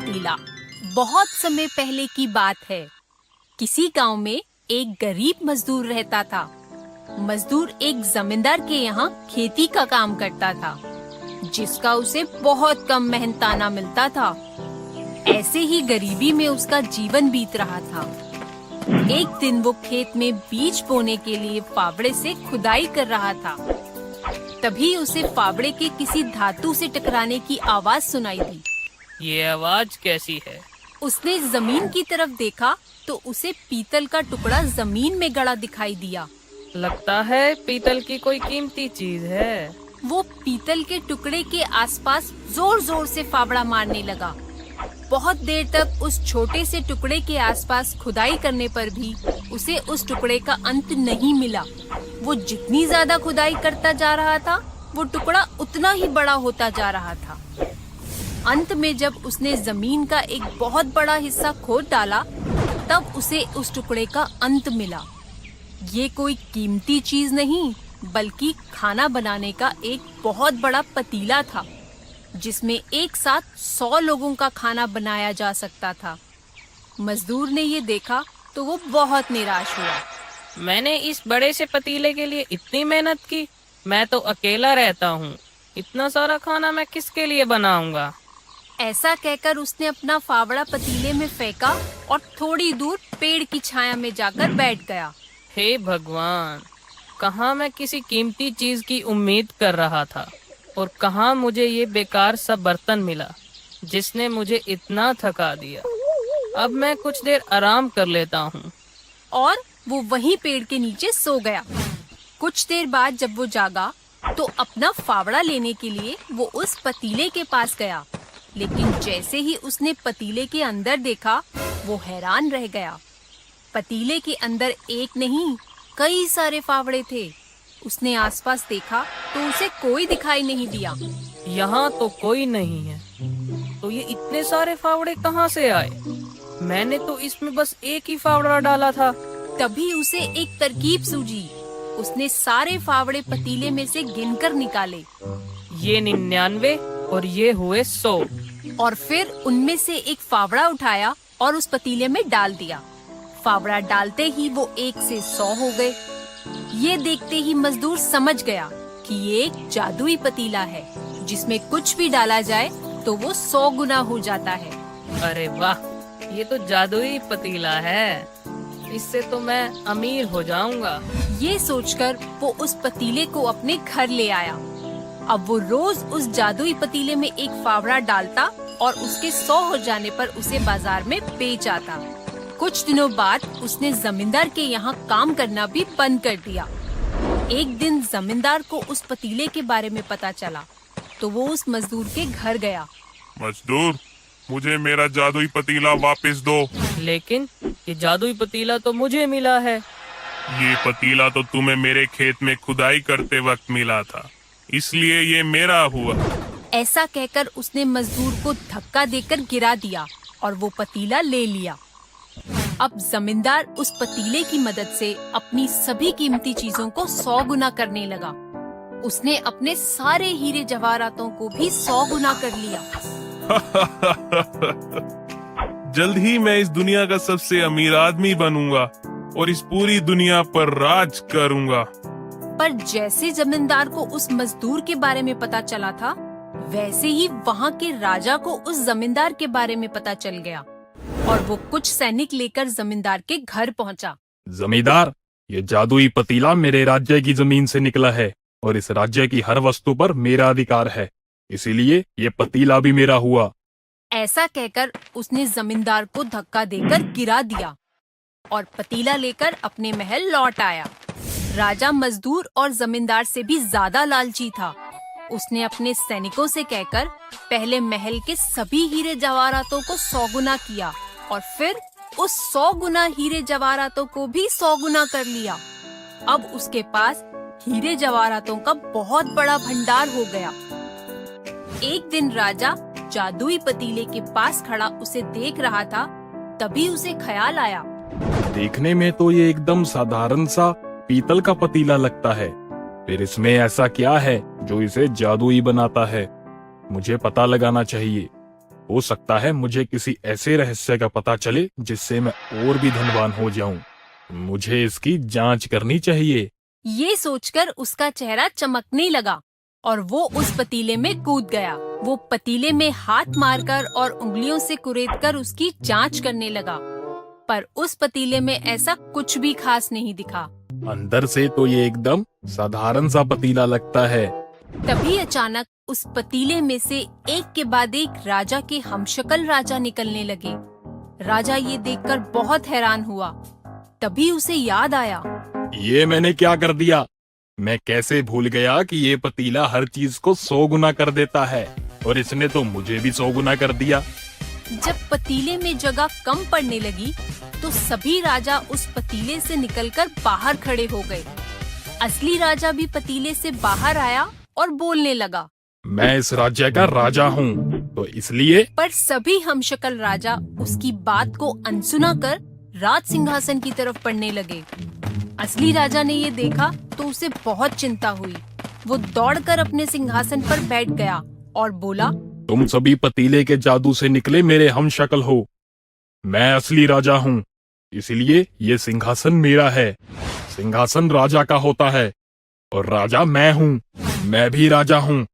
पतीला। बहुत समय पहले की बात है। किसी गांव में एक गरीब मजदूर रहता था। मजदूर एक जमींदार के यहाँ खेती का काम करता था, जिसका उसे बहुत कम मेहनताना मिलता था। ऐसे ही गरीबी में उसका जीवन बीत रहा था। एक दिन वो खेत में बीज बोने के लिए फावड़े से खुदाई कर रहा था। तभी उसे फावड़े के किसी धातु से टकराने की आवाज सुनाई दी। ये आवाज कैसी है? उसने जमीन की तरफ देखा तो उसे पीतल का टुकड़ा जमीन में गड़ा दिखाई दिया। लगता है पीतल की कोई कीमती चीज है। वो पीतल के टुकड़े के आसपास जोर जोर से फावड़ा मारने लगा। बहुत देर तक उस छोटे से टुकड़े के आसपास खुदाई करने पर भी उसे उस टुकड़े का अंत नहीं मिला। वो जितनी ज्यादा खुदाई करता जा रहा था, वो टुकड़ा उतना ही बड़ा होता जा रहा था। अंत में जब उसने जमीन का एक बहुत बड़ा हिस्सा खोद डाला, तब उसे उस टुकड़े का अंत मिला। ये कोई कीमती चीज नहीं, बल्कि खाना बनाने का एक बहुत बड़ा पतीला था, जिसमें एक साथ 100 लोगों का खाना बनाया जा सकता था। मजदूर ने ये देखा तो वो बहुत निराश हुआ। मैंने इस बड़े से पतीले के लिए इतनी मेहनत की। मैं तो अकेला रहता हूँ। इतना सारा खाना मैं किसके लिए बनाऊंगा? ऐसा कहकर उसने अपना फावड़ा पतीले में फेंका और थोड़ी दूर पेड़ की छाया में जाकर बैठ गया। हे भगवान, कहाँ मैं किसी कीमती चीज की उम्मीद कर रहा था और कहाँ मुझे ये बेकार सा बर्तन मिला, जिसने मुझे इतना थका दिया। अब मैं कुछ देर आराम कर लेता हूँ। और वो वहीं पेड़ के नीचे सो गया। कुछ देर बाद जब वो जागा तो अपना फावड़ा लेने के लिए वो उस पतीले के पास गया। लेकिन जैसे ही उसने पतीले के अंदर देखा, वो हैरान रह गया। पतीले के अंदर एक नहीं, कई सारे फावड़े थे। उसने आसपास देखा तो उसे कोई दिखाई नहीं दिया। यहाँ तो कोई नहीं है, तो ये इतने सारे फावड़े कहाँ से आए? मैंने तो इसमें बस एक ही फावड़ा डाला था। तभी उसे एक तरकीब सूझी। उसने सारे फावड़े पतीले में से गिनकर निकाले। ये 99 और ये हुए 100। और फिर उनमें से एक फावड़ा उठाया और उस पतीले में डाल दिया। फावड़ा डालते ही वो 1 से 100 हो गए। ये देखते ही मजदूर समझ गया कि ये एक जादुई पतीला है, जिसमें कुछ भी डाला जाए तो वो 100 गुना हो जाता है। अरे वाह, ये तो जादुई पतीला है। इससे तो मैं अमीर हो जाऊंगा। ये सोचकर वो उस पतीले को अपने घर ले आया। अब वो रोज उस जादुई पतीले में एक फावड़ा डालता और उसके 100 हो जाने पर उसे बाजार में बेच आता। कुछ दिनों बाद उसने जमींदार के यहाँ काम करना भी बंद कर दिया। एक दिन जमींदार को उस पतीले के बारे में पता चला, तो वो उस मजदूर के घर गया। मजदूर, मुझे मेरा जादुई पतीला वापस दो। लेकिन ये जादुई पतीला तो मुझे मिला है। ये पतीला तो तुम्हें मेरे खेत में खुदाई करते वक्त मिला था, इसलिए ये मेरा हुआ। ऐसा कहकर उसने मजदूर को धक्का देकर गिरा दिया और वो पतीला ले लिया। अब जमींदार उस पतीले की मदद से अपनी सभी कीमती चीजों को 100 गुना करने लगा। उसने अपने सारे हीरे जवाहरातों को भी 100 गुना कर लिया। जल्द ही मैं इस दुनिया का सबसे अमीर आदमी बनूंगा और इस पूरी दुनिया पर राज करूंगा। पर जैसे जमींदार को उस मजदूर के बारे में पता चला था, वैसे ही वहाँ के राजा को उस जमींदार के बारे में पता चल गया और वो कुछ सैनिक लेकर जमींदार के घर पहुँचा। जमींदार, ये जादुई पतीला मेरे राज्य की जमीन से निकला है और इस राज्य की हर वस्तु पर मेरा अधिकार है, इसीलिए ये पतीला भी मेरा हुआ। ऐसा कहकर उसने जमींदार को धक्का देकर गिरा दिया और पतीला लेकर अपने महल लौट आया। राजा मजदूर और जमींदार से भी ज्यादा लालची था। उसने अपने सैनिकों से कहकर पहले महल के सभी हीरे जवाहरातों को 100 गुना किया और फिर उस 100 गुना हीरे जवाहरातों को भी 100 गुना कर लिया। अब उसके पास हीरे जवाहरातों का बहुत बड़ा भंडार हो गया। एक दिन राजा जादुई पतीले के पास खड़ा उसे देख रहा था। तभी उसे ख्याल आया, देखने में तो ये एकदम साधारण सा पीतल का पतीला लगता है, फिर इसमें ऐसा क्या है जो इसे जादुई बनाता है? मुझे पता लगाना चाहिए। हो सकता है मुझे किसी ऐसे रहस्य का पता चले जिससे मैं और भी धनवान हो जाऊं। मुझे इसकी जांच करनी चाहिए। ये सोचकर उसका चेहरा चमकने लगा और वो उस पतीले में कूद गया। वो पतीले में हाथ मारकर और उंगलियों से कुरेदकर उसकी जांच करने लगा, पर उस पतीले में ऐसा कुछ भी खास नहीं दिखा। अंदर से तो ये एकदम साधारण सा पतीला लगता है। तभी अचानक उस पतीले में से एक के बाद एक राजा के हमशक्ल राजा निकलने लगे। राजा ये देखकर बहुत हैरान हुआ। तभी उसे याद आया, ये मैंने क्या कर दिया? मैं कैसे भूल गया कि ये पतीला हर चीज को 100 गुना कर देता है, और इसने तो मुझे भी 100 गुना कर दिया। जब पतीले में जगह कम पड़ने लगी तो सभी राजा उस पतीले से निकलकर बाहर खड़े हो गए। असली राजा भी पतीले से बाहर आया और बोलने लगा, मैं इस राज्य का राजा हूँ, तो इसलिए। पर सभी हमशक्ल राजा उसकी बात को अनसुना कर राज सिंहासन की तरफ बढ़ने लगे। असली राजा ने ये देखा तो उसे बहुत चिंता हुई। वो दौड़कर अपने सिंहासन पर बैठ गया और बोला, तुम सभी पतीले के जादू से निकले मेरे हमशक्ल हो। मैं असली राजा हूँ, इसलिए ये सिंहासन मेरा है। सिंहासन राजा का होता है और राजा मैं हूँ। मैं भी राजा हूँ,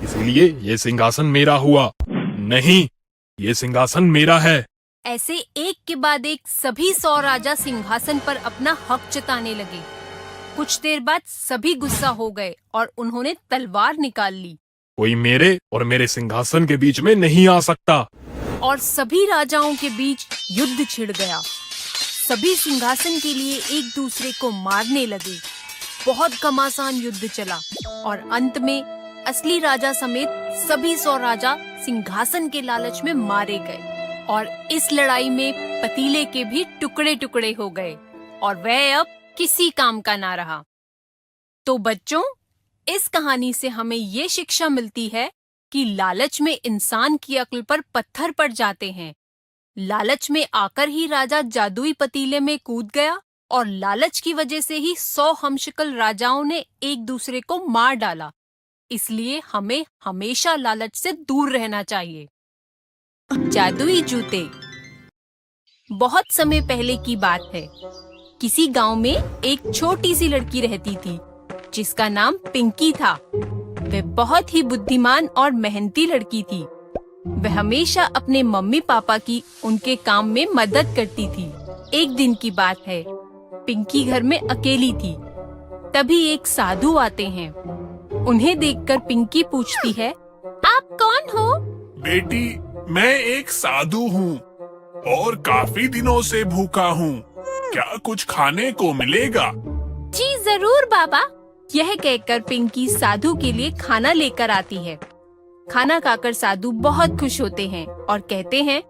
इसलिए ये सिंहासन मेरा हुआ। नहीं, ये सिंहासन मेरा है। ऐसे एक के बाद एक सभी 100 राजा सिंहासन पर अपना हक जताने लगे। कुछ देर बाद सभी गुस्सा हो गए और उन्होंने तलवार निकाल ली। कोई मेरे और मेरे सिंहासन के बीच में नहीं आ सकता। और सभी राजाओं के बीच युद्ध छिड़ गया। सभी सिंहासन के लिए एक दूसरे को मारने लगे। बहुत घमासान युद्ध चला और अंत में असली राजा समेत सभी 100 राजा सिंहासन के लालच में मारे गए और इस लड़ाई में पतीले के भी टुकड़े टुकड़े हो गए और वह अब किसी काम का ना रहा। तो बच्चों, इस कहानी से हमें ये शिक्षा मिलती है कि लालच में इंसान की अक्ल पर पत्थर पड़ जाते हैं। लालच में आकर ही राजा जादुई पतीले में कूद गया और लालच की वजह से ही 100 हमशक्ल राजाओं ने एक दूसरे को मार डाला। इसलिए हमें हमेशा लालच से दूर रहना चाहिए। जादुई जूते। बहुत समय पहले की बात है। किसी गांव में एक छोटी सी लड़की रहती थी जिसका नाम पिंकी था। वह बहुत ही बुद्धिमान और मेहनती लड़की थी। वह हमेशा अपने मम्मी पापा की उनके काम में मदद करती थी। एक दिन की बात है, पिंकी घर में अकेली थी। तभी एक साधु आते हैं। उन्हें देखकर पिंकी पूछती है, आप कौन हो? बेटी, मैं एक साधु हूँ और काफी दिनों से भूखा हूँ। क्या कुछ खाने को मिलेगा? जी जरूर बाबा। यह कहकर पिंकी साधु के लिए खाना लेकर आती है। खाना खाकर साधु बहुत खुश होते हैं और कहते हैं,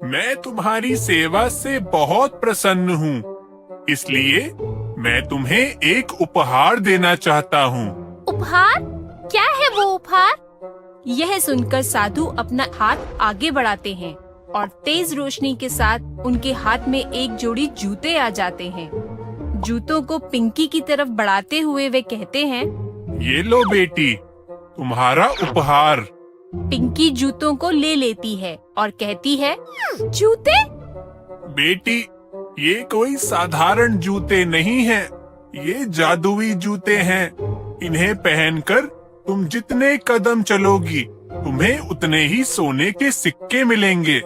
मैं तुम्हारी सेवा से बहुत प्रसन्न हूँ, इसलिए मैं तुम्हें एक उपहार देना चाहता हूँ। उपहार? क्या है वो उपहार? यह सुनकर साधु अपना हाथ आगे बढ़ाते हैं और तेज रोशनी के साथ उनके हाथ में एक जोड़ी जूते आ जाते हैं। जूतों को पिंकी की तरफ बढ़ाते हुए वे कहते हैं, ये लो बेटी, तुम्हारा उपहार। पिंकी जूतों को ले लेती है और कहती है, जूते? बेटी, ये कोई साधारण जूते नहीं हैं, ये जादुई जूते हैं। इन्हें पहनकर तुम जितने कदम चलोगी, तुम्हें उतने ही सोने के सिक्के मिलेंगे।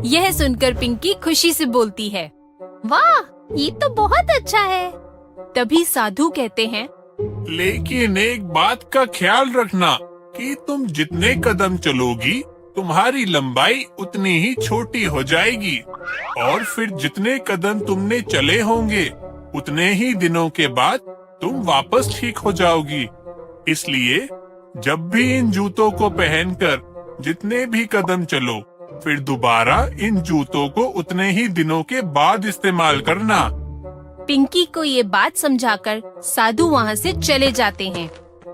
यह सुनकर पिंकी खुशी से बोलती है, वाह, ये तो बहुत अच्छा है। तभी साधु कहते हैं, लेकिन एक बात का ख्याल रखना कि तुम जितने कदम चलोगी, तुम्हारी लंबाई उतनी ही छोटी हो जाएगी और फिर जितने कदम तुमने चले होंगे, उतने ही दिनों के बाद तुम वापस ठीक हो जाओगी। इसलिए जब भी इन जूतों को पहनकर जितने भी कदम चलो, फिर दोबारा इन जूतों को उतने ही दिनों के बाद इस्तेमाल करना। पिंकी को ये बात समझाकर साधु वहाँ से चले जाते हैं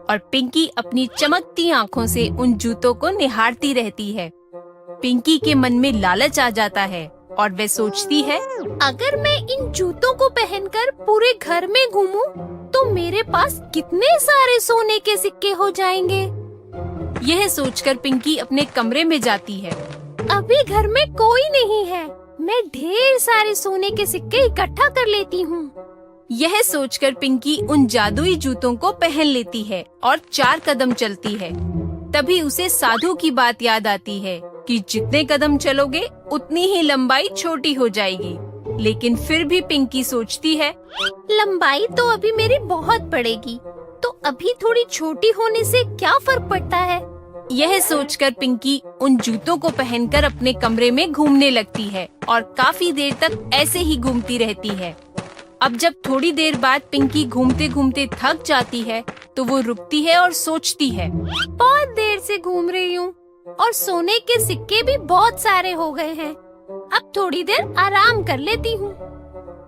और पिंकी अपनी चमकती आँखों से उन जूतों को निहारती रहती है। पिंकी के मन में लालच आ जाता है और वह सोचती है, अगर मैं इन जूतों को पहनकर पूरे घर में घूमूं, तो मेरे पास कितने सारे सोने के सिक्के हो जाएंगे। यह सोचकर पिंकी अपने कमरे में जाती है अभी घर में कोई नहीं है, मैं ढेर सारे सोने के सिक्के इकट्ठा कर लेती हूँ। यह सोचकर पिंकी उन जादुई जूतों को पहन लेती है और 4 कदम चलती है। तभी उसे साधु की बात याद आती है कि जितने कदम चलोगे उतनी ही लंबाई छोटी हो जाएगी। लेकिन फिर भी पिंकी सोचती है, लंबाई तो अभी मेरी बहुत बढ़ेगी, तो अभी थोड़ी छोटी होने से क्या फर्क पड़ता है। यह सोचकर पिंकी उन जूतों को पहनकर अपने कमरे में घूमने लगती है और काफी देर तक ऐसे ही घूमती रहती है। अब जब थोड़ी देर बाद पिंकी घूमते घूमते थक जाती है तो वो रुकती है और सोचती है, बहुत देर से घूम रही हूँ और सोने के सिक्के भी बहुत सारे हो गए हैं, अब थोड़ी देर आराम कर लेती हूँ।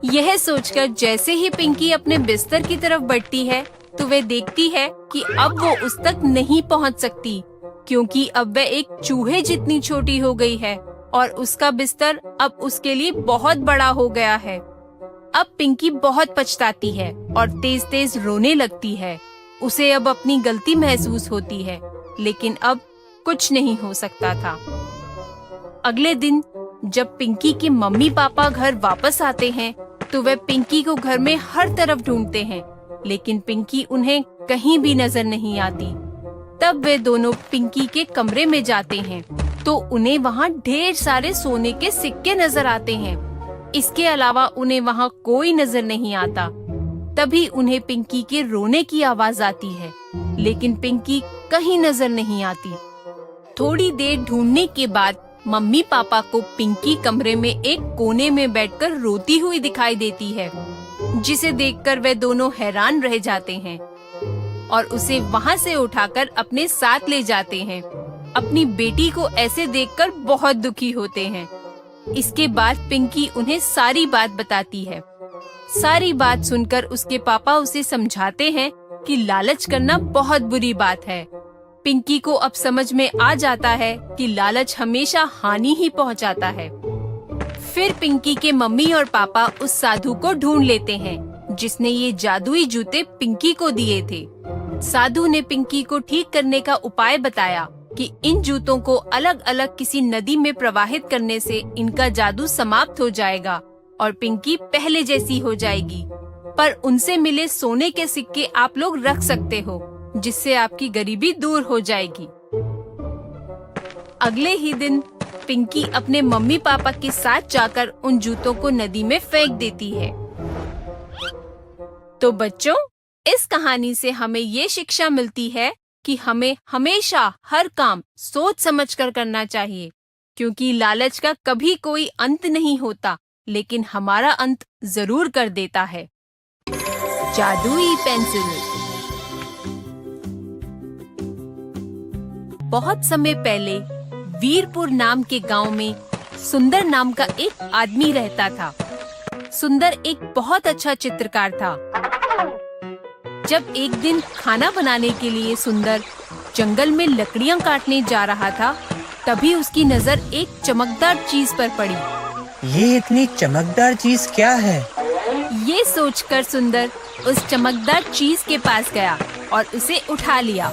यह सोचकर जैसे ही पिंकी अपने बिस्तर की तरफ बढ़ती है तो वे देखती है कि अब वो उस तक नहीं पहुँच सकती, क्योंकि अब वह एक चूहे जितनी छोटी हो गई है और उसका बिस्तर अब उसके लिए बहुत बड़ा हो गया है। अब पिंकी बहुत पछताती है और तेज तेज रोने लगती है। उसे अब अपनी गलती महसूस होती है, लेकिन अब कुछ नहीं हो सकता था। अगले दिन जब पिंकी के मम्मी पापा घर वापस आते हैं तो वे पिंकी को घर में हर तरफ ढूंढते हैं, लेकिन पिंकी उन्हें कहीं भी नजर नहीं आती। तब वे दोनों पिंकी के कमरे में जाते हैं तो उन्हें वहाँ ढेर सारे सोने के सिक्के नजर आते हैं। इसके अलावा उन्हें वहाँ कोई नजर नहीं आता। तभी उन्हें पिंकी के रोने की आवाज आती है, लेकिन पिंकी कहीं नजर नहीं आती। थोड़ी देर ढूंढने के बाद मम्मी पापा को पिंकी कमरे में एक कोने में बैठकर रोती हुई दिखाई देती है, जिसे देखकर वे दोनों हैरान रह जाते हैं और उसे वहाँ से उठाकर अपने साथ ले जाते हैं। अपनी बेटी को ऐसे देखकर बहुत दुखी होते हैं। इसके बाद पिंकी उन्हें सारी बात बताती है। सारी बात सुनकर उसके पापा उसे समझाते हैं कि लालच करना बहुत बुरी बात है। पिंकी को अब समझ में आ जाता है कि लालच हमेशा हानि ही पहुंचाता है। फिर पिंकी के मम्मी और पापा उस साधु को ढूंढ लेते हैं जिसने ये जादुई जूते पिंकी को दिए थे। साधु ने पिंकी को ठीक करने का उपाय बताया कि इन जूतों को अलग अलग किसी नदी में प्रवाहित करने से इनका जादू समाप्त हो जाएगा और पिंकी पहले जैसी हो जाएगी। पर उनसे मिले सोने के सिक्के आप लोग रख सकते हो, जिससे आपकी गरीबी दूर हो जाएगी। अगले ही दिन पिंकी अपने मम्मी पापा के साथ जाकर उन जूतों को नदी में फेंक देती है। तो बच्चों, इस कहानी से हमें ये शिक्षा मिलती है कि हमें हमेशा हर काम सोच समझकर करना चाहिए, क्योंकि लालच का कभी कोई अंत नहीं होता, लेकिन हमारा अंत जरूर कर देता है। जादुई पेंसिल। बहुत समय पहले वीरपुर नाम के गांव में सुंदर नाम का एक आदमी रहता था। सुंदर एक बहुत अच्छा चित्रकार था। जब एक दिन खाना बनाने के लिए सुंदर जंगल में लकड़ियां काटने जा रहा था, तभी उसकी नजर एक चमकदार चीज पर पड़ी। ये इतनी चमकदार चीज क्या है? ये सोचकर सुंदर उस चमकदार चीज के पास गया और उसे उठा लिया।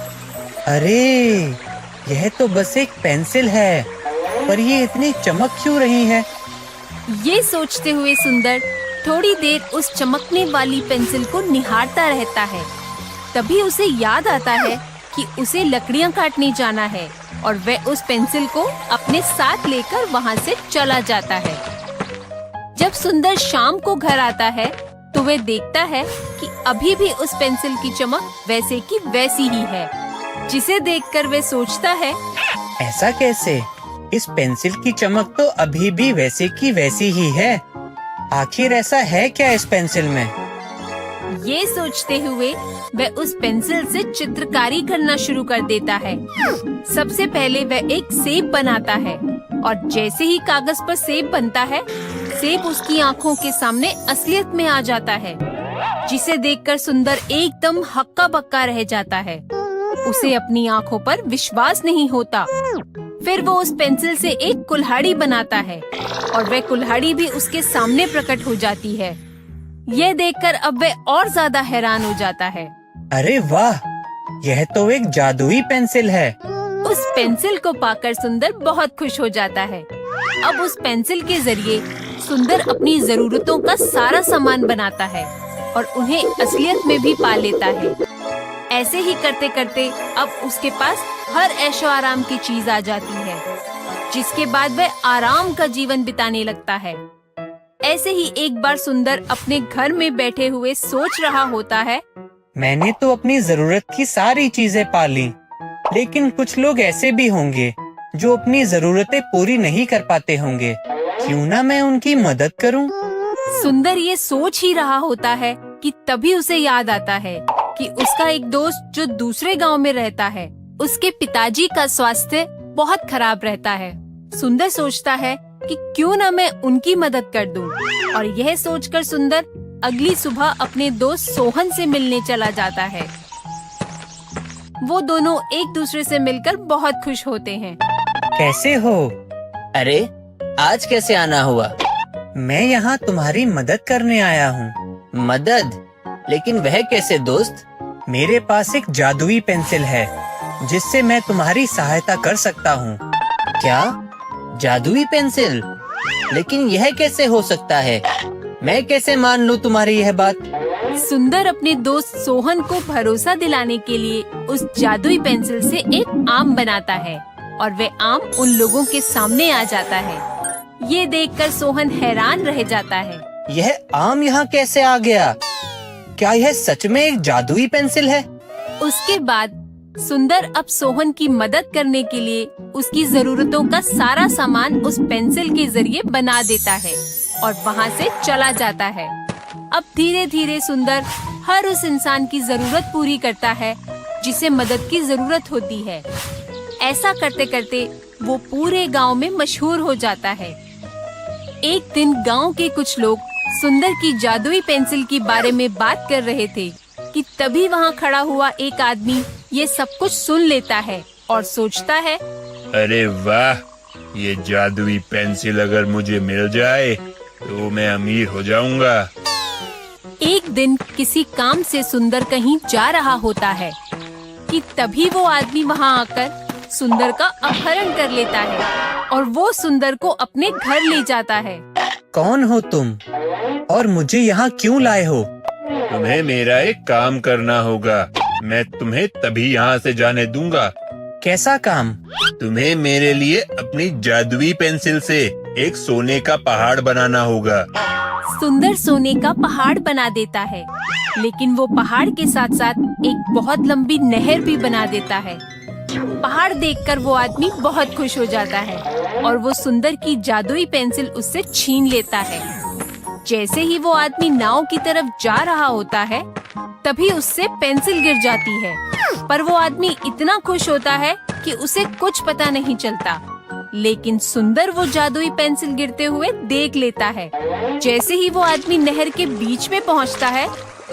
अरे, यह तो बस एक पेंसिल है, पर ये इतनी चमक क्यों रही है? ये सोचते हुए सुंदर थोड़ी देर उस चमकने वाली पेंसिल को निहारता रहता है। तभी उसे याद आता है कि उसे लकड़ियां काटने जाना है और वह उस पेंसिल को अपने साथ लेकर वहां से चला जाता है। जब सुंदर शाम को घर आता है तो वह देखता है कि अभी भी उस पेंसिल की चमक वैसे की वैसी ही है, जिसे देखकर वह सोचता है, ऐसा कैसे? इस पेंसिल की चमक तो अभी भी वैसे की वैसी ही है। आखिर ऐसा है क्या इस पेंसिल में? ये सोचते हुए वह उस पेंसिल से चित्रकारी करना शुरू कर देता है। सबसे पहले वह एक सेब बनाता है और जैसे ही कागज पर सेब बनता है, सेब उसकी आंखों के सामने असलियत में आ जाता है, जिसे देखकर सुंदर एकदम हक्का बक्का रह जाता है। उसे अपनी आंखों पर विश्वास नहीं होता। फिर वो उस पेंसिल से एक कुल्हाड़ी बनाता है और वह कुल्हाड़ी भी उसके सामने प्रकट हो जाती है। यह देखकर अब वह और ज्यादा हैरान हो जाता है। अरे वाह, यह तो एक जादुई पेंसिल है। उस पेंसिल को पाकर सुंदर बहुत खुश हो जाता है। अब उस पेंसिल के जरिए सुंदर अपनी जरूरतों का सारा सामान बनाता है और उन्हें असलियत में भी पा लेता है। ऐसे ही करते करते अब उसके पास हर ऐशो आराम की चीज आ जाती है, जिसके बाद वह आराम का जीवन बिताने लगता है। ऐसे ही एक बार सुंदर अपने घर में बैठे हुए सोच रहा होता है, मैंने तो अपनी जरूरत की सारी चीजें पा ली, लेकिन कुछ लोग ऐसे भी होंगे जो अपनी जरूरतें पूरी नहीं कर पाते होंगे। क्यों ना मैं उनकी मदद करूं? सुंदर ये सोच ही रहा होता है कि तभी उसे याद आता है कि उसका एक दोस्त जो दूसरे गांव में रहता है, उसके पिताजी का स्वास्थ्य बहुत खराब रहता है। सुंदर सोचता है कि क्यों ना मैं उनकी मदद कर दूं, और यह सोचकर सुंदर अगली सुबह अपने दोस्त सोहन से मिलने चला जाता है। वो दोनों एक दूसरे से मिलकर बहुत खुश होते हैं। कैसे हो? अरे आज कैसे आना हुआ? मैं यहाँ तुम्हारी मदद करने आया हूँ। मदद? लेकिन वह कैसे दोस्त? मेरे पास एक जादुई पेंसिल है जिससे मैं तुम्हारी सहायता कर सकता हूँ। क्या? जादुई पेंसिल? लेकिन यह कैसे हो सकता है? मैं कैसे मान लूँ तुम्हारी यह बात? सुंदर अपने दोस्त सोहन को भरोसा दिलाने के लिए उस जादुई पेंसिल से एक आम बनाता है और वे आम उन लोगों के सामने आ जाता है। ये देखकर सोहन हैरान रह जाता है। यह आम यहाँ कैसे आ गया? क्या यह सच में एक जादुई पेंसिल है? उसके बाद सुंदर अब सोहन की मदद करने के लिए उसकी जरूरतों का सारा सामान उस पेंसिल के जरिए बना देता है और वहाँ से चला जाता है। अब धीरे धीरे सुंदर हर उस इंसान की जरूरत पूरी करता है जिसे मदद की जरूरत होती है। ऐसा करते करते वो पूरे गांव में मशहूर हो जाता है। एक दिन गांव के कुछ लोग सुंदर की जादुई पेंसिल के बारे में बात कर रहे थे कि तभी वहां खड़ा हुआ एक आदमी ये सब कुछ सुन लेता है और सोचता है, अरे वाह, ये जादुई पेंसिल अगर मुझे मिल जाए तो मैं अमीर हो जाऊंगा। एक दिन किसी काम से सुंदर कहीं जा रहा होता है कि तभी वो आदमी वहां आकर सुंदर का अपहरण कर लेता है और वो सुंदर को अपने घर ले जाता है। कौन हो तुम और मुझे यहाँ क्यों लाए हो? तुम्हें मेरा एक काम करना होगा। मैं तुम्हें तभी यहाँ से जाने दूंगा। कैसा काम? तुम्हें मेरे लिए अपनी जादुई पेंसिल से एक सोने का पहाड़ बनाना होगा। सुंदर सोने का पहाड़ बना देता है, लेकिन वो पहाड़ के साथ साथ एक बहुत लंबी नहर भी बना देता है। पहाड़ देखकर वो आदमी बहुत खुश हो जाता है और वो सुंदर की जादुई पेंसिल उससे छीन लेता है। जैसे ही वो आदमी नाव की तरफ जा रहा होता है, तभी उससे पेंसिल गिर जाती है, पर वो आदमी इतना खुश होता है कि उसे कुछ पता नहीं चलता। लेकिन सुंदर वो जादुई पेंसिल गिरते हुए देख लेता है। जैसे ही वो आदमी नहर के बीच में पहुंचता है,